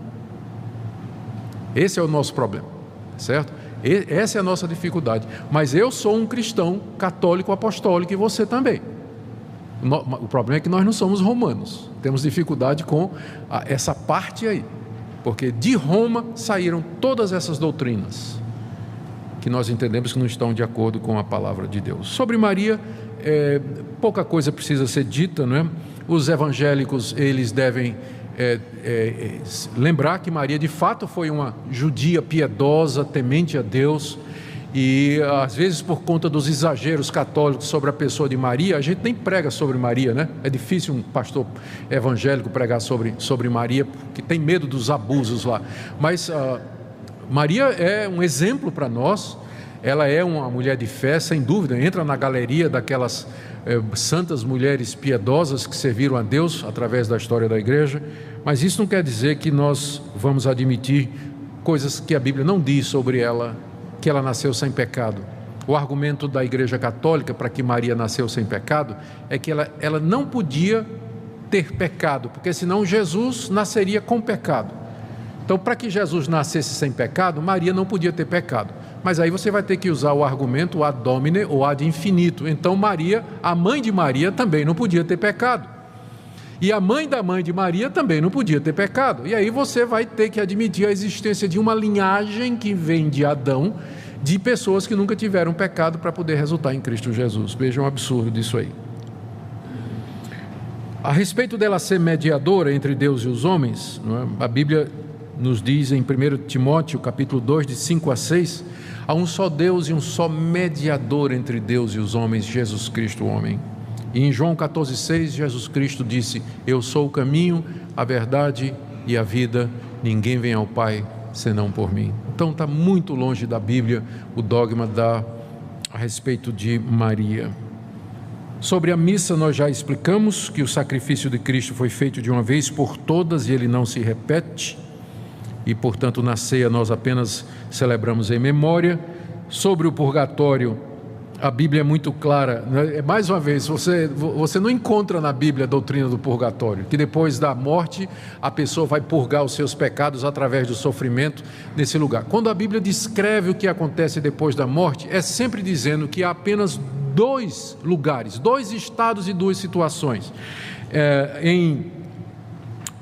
Esse é o nosso problema, certo? Essa é a nossa dificuldade. Mas eu sou um cristão católico apostólico e você também. O problema é que nós não somos romanos. Temos dificuldade com essa parte aí, porque de Roma saíram todas essas doutrinas que nós entendemos que não estão de acordo com a palavra de Deus. Sobre Maria, pouca coisa precisa ser dita, não é? Os evangélicos, eles devem lembrar que Maria de fato foi uma judia piedosa, temente a Deus, e às vezes por conta dos exageros católicos sobre a pessoa de Maria, a gente nem prega sobre Maria, né? É difícil um pastor evangélico pregar sobre Maria, porque tem medo dos abusos lá, mas Maria é um exemplo para nós. Ela é uma mulher de fé, sem dúvida, entra na galeria daquelas santas mulheres piedosas que serviram a Deus através da história da igreja, mas isso não quer dizer que nós vamos admitir coisas que a Bíblia não diz sobre ela, que ela nasceu sem pecado. O argumento da igreja católica para que Maria nasceu sem pecado é que ela não podia ter pecado, porque senão Jesus nasceria com pecado. Então, para que Jesus nascesse sem pecado, Maria não podia ter pecado. Mas aí você vai ter que usar o argumento ad hominem ou ad infinito. Então Maria, a mãe de Maria, também não podia ter pecado. E a mãe da mãe de Maria também não podia ter pecado. E aí você vai ter que admitir a existência de uma linhagem que vem de Adão, de pessoas que nunca tiveram pecado para poder resultar em Cristo Jesus. Vejam o absurdo disso aí. A respeito dela ser mediadora entre Deus e os homens, não é? A Bíblia nos diz em 1 Timóteo, capítulo 2, de 5 a 6, há um só Deus e um só mediador entre Deus e os homens, Jesus Cristo, o homem. E em João 14, 6, Jesus Cristo disse: eu sou o caminho, a verdade e a vida, ninguém vem ao Pai senão por mim. Então está muito longe da Bíblia o dogma a respeito de Maria. Sobre a missa nós já explicamos que o sacrifício de Cristo foi feito de uma vez por todas e ele não se repete. E, portanto, na ceia nós apenas celebramos em memória. Sobre o purgatório, a Bíblia é muito clara. Mais uma vez, você não encontra na Bíblia a doutrina do purgatório, que depois da morte a pessoa vai purgar os seus pecados através do sofrimento nesse lugar. Quando a Bíblia descreve o que acontece depois da morte, é sempre dizendo que há apenas 2 lugares, 2 estados e 2 situações.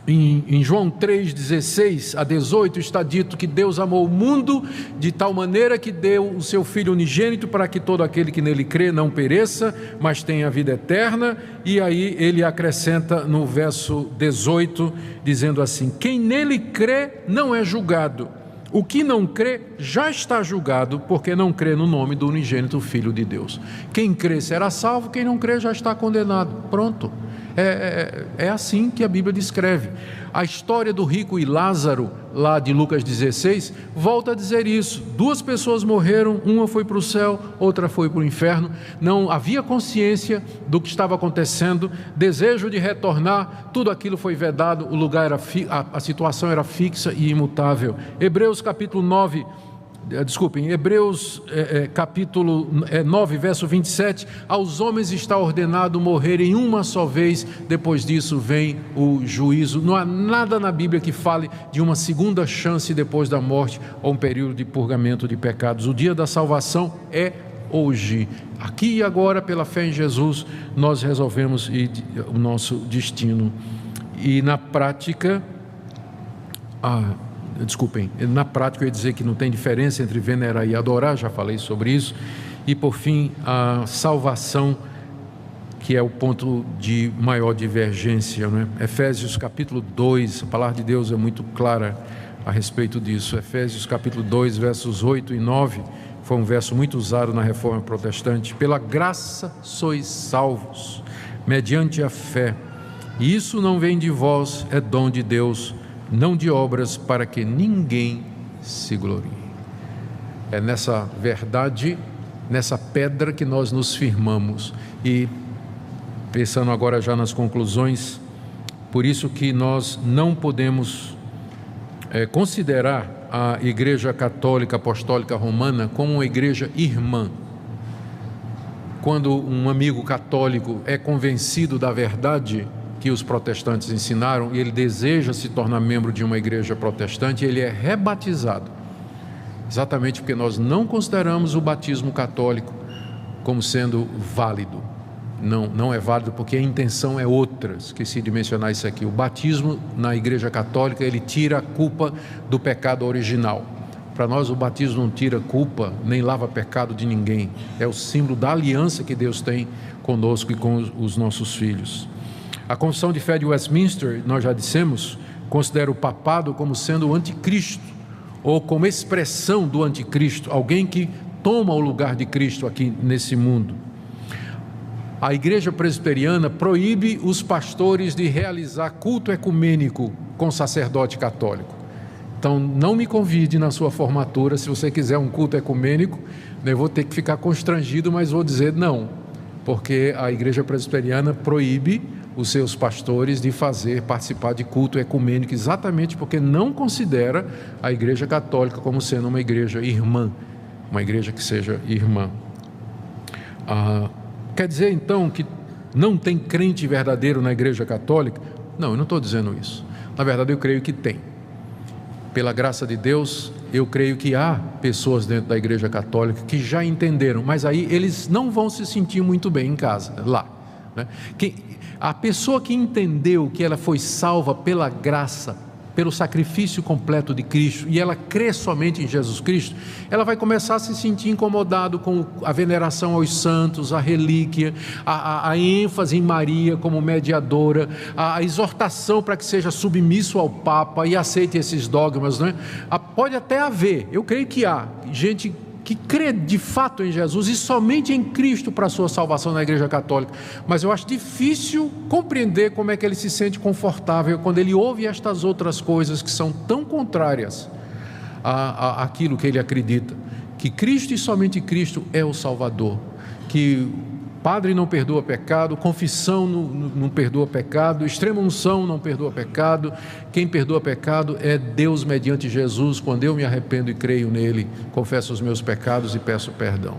Em João 3, 16 a 18 está dito que Deus amou o mundo de tal maneira que deu o seu Filho unigênito para que todo aquele que nele crê não pereça, mas tenha a vida eterna. E aí ele acrescenta no verso 18, dizendo assim: quem nele crê não é julgado, o que não crê já está julgado, porque não crê no nome do unigênito Filho de Deus. Quem crê será salvo, quem não crê já está condenado. Pronto. É assim que a Bíblia descreve. A história do rico e Lázaro, lá de Lucas 16, volta a dizer isso. 2 pessoas morreram, uma foi para o céu, outra foi para o inferno. Não havia consciência do que estava acontecendo, desejo de retornar, tudo aquilo foi vedado, o lugar era a situação era fixa e imutável. Hebreus capítulo 9, Hebreus capítulo 9, verso 27, aos homens está ordenado morrerem uma só vez, depois disso vem o juízo. Não há nada na Bíblia que fale de uma segunda chance depois da morte ou um período de purgamento de pecados. O dia da salvação é hoje, aqui e agora, pela fé em Jesus, nós resolvemos o nosso destino. E na prática, na prática eu ia dizer que não tem diferença entre venerar e adorar, já falei sobre isso. E por fim, a salvação, que é o ponto de maior divergência, né? Efésios capítulo 2, a palavra de Deus é muito clara a respeito disso. Efésios capítulo 2, versos 8 e 9, foi um verso muito usado na Reforma Protestante. Pela graça sois salvos, mediante a fé, e isso não vem de vós, é dom de Deus, não de obras, para que ninguém se glorie. É nessa verdade, nessa pedra que nós nos firmamos. E pensando agora já nas conclusões, por isso que nós não podemos considerar a Igreja Católica Apostólica Romana como uma igreja irmã. Quando um amigo católico é convencido da verdade que os protestantes ensinaram, e ele deseja se tornar membro de uma igreja protestante, ele é rebatizado, exatamente porque nós não consideramos o batismo católico como sendo válido. Não é válido porque a intenção é outra. Esqueci de mencionar isso aqui. O batismo na igreja católica, ele tira a culpa do pecado original. Para nós o batismo não tira culpa, nem lava pecado de ninguém. É o símbolo da aliança que Deus tem conosco e com os nossos filhos. A Confissão de Fé de Westminster, nós já dissemos, considera o papado como sendo o anticristo, ou como expressão do anticristo, alguém que toma o lugar de Cristo aqui nesse mundo. A Igreja Presbiteriana proíbe os pastores de realizar culto ecumênico com sacerdote católico. Então, não me convide na sua formatura, se você quiser um culto ecumênico, eu vou ter que ficar constrangido, mas vou dizer não, porque a Igreja Presbiteriana proíbe os seus pastores de participar de culto ecumênico, exatamente porque não considera a Igreja Católica como sendo uma igreja irmã, uma igreja que seja irmã. Quer dizer então que não tem crente verdadeiro na Igreja Católica? Não, eu não estou dizendo isso. Na verdade, eu creio que tem. Pela graça de Deus, eu creio que há pessoas dentro da Igreja Católica que já entenderam, mas aí eles não vão se sentir muito bem em casa, lá, né? A pessoa que entendeu que ela foi salva pela graça, pelo sacrifício completo de Cristo, e ela crê somente em Jesus Cristo, ela vai começar a se sentir incomodado com a veneração aos santos, a relíquia, a ênfase em Maria como mediadora, a exortação para que seja submisso ao Papa e aceite esses dogmas, né? Pode até haver, eu creio que há gente que crê de fato em Jesus e somente em Cristo para a sua salvação na Igreja Católica, mas eu acho difícil compreender como é que ele se sente confortável quando ele ouve estas outras coisas que são tão contrárias àquilo que ele acredita, que Cristo e somente Cristo é o Salvador, que Padre não perdoa pecado, confissão não perdoa pecado, extrema unção não perdoa pecado. Quem perdoa pecado é Deus mediante Jesus. Quando eu me arrependo e creio nele, confesso os meus pecados e peço perdão.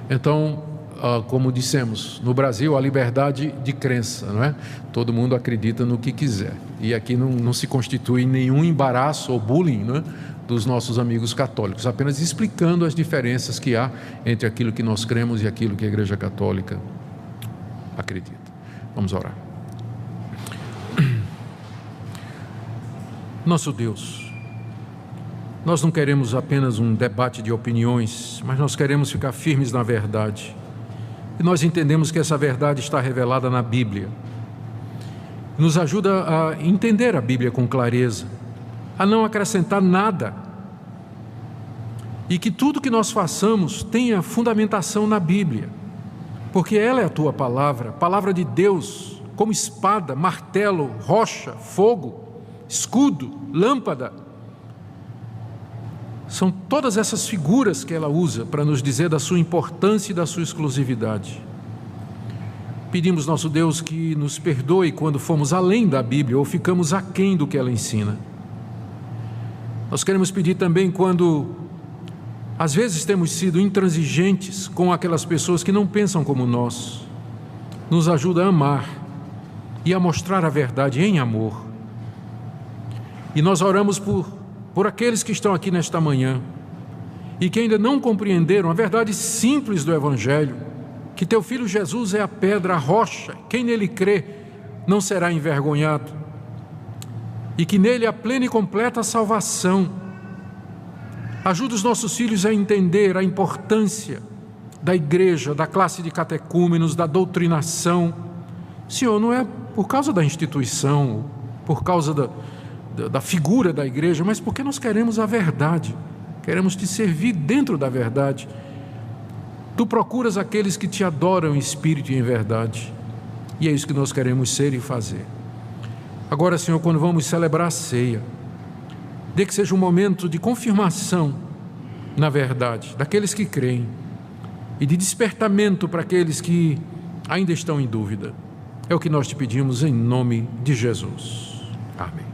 Então, como dissemos, no Brasil a liberdade de crença, não é? Todo mundo acredita no que quiser. E aqui não se constitui nenhum embaraço ou bullying, não é? Dos nossos amigos católicos, apenas explicando as diferenças que há entre aquilo que nós cremos e aquilo que a Igreja Católica acredita. Vamos orar. Nosso Deus, nós não queremos apenas um debate de opiniões, mas nós queremos ficar firmes na verdade. E nós entendemos que essa verdade está revelada na Bíblia. Nos ajuda a entender a Bíblia com clareza, a não acrescentar nada, e que tudo que nós façamos tenha fundamentação na Bíblia, porque ela é a tua palavra, palavra de Deus, como espada, martelo, rocha, fogo, escudo, lâmpada. São todas essas figuras que ela usa para nos dizer da sua importância e da sua exclusividade. Pedimos, nosso Deus, que nos perdoe quando fomos além da Bíblia ou ficamos aquém do que ela ensina. Nós queremos pedir também quando, às vezes, temos sido intransigentes com aquelas pessoas que não pensam como nós. Nos ajuda a amar e a mostrar a verdade em amor. E nós oramos por aqueles que estão aqui nesta manhã e que ainda não compreenderam a verdade simples do Evangelho, que teu Filho Jesus é a pedra, a rocha, quem nele crê não será envergonhado, e que nele há plena e completa salvação. Ajuda os nossos filhos a entender a importância da igreja, da classe de catecúmenos, da doutrinação. Senhor, não é por causa da instituição, por causa da figura da igreja, mas porque nós queremos a verdade, queremos te servir dentro da verdade. Tu procuras aqueles que te adoram em espírito e em verdade, e é isso que nós queremos ser e fazer. Agora, Senhor, quando vamos celebrar a ceia, dê que seja um momento de confirmação na verdade daqueles que creem e de despertamento para aqueles que ainda estão em dúvida. É o que nós te pedimos em nome de Jesus. Amém.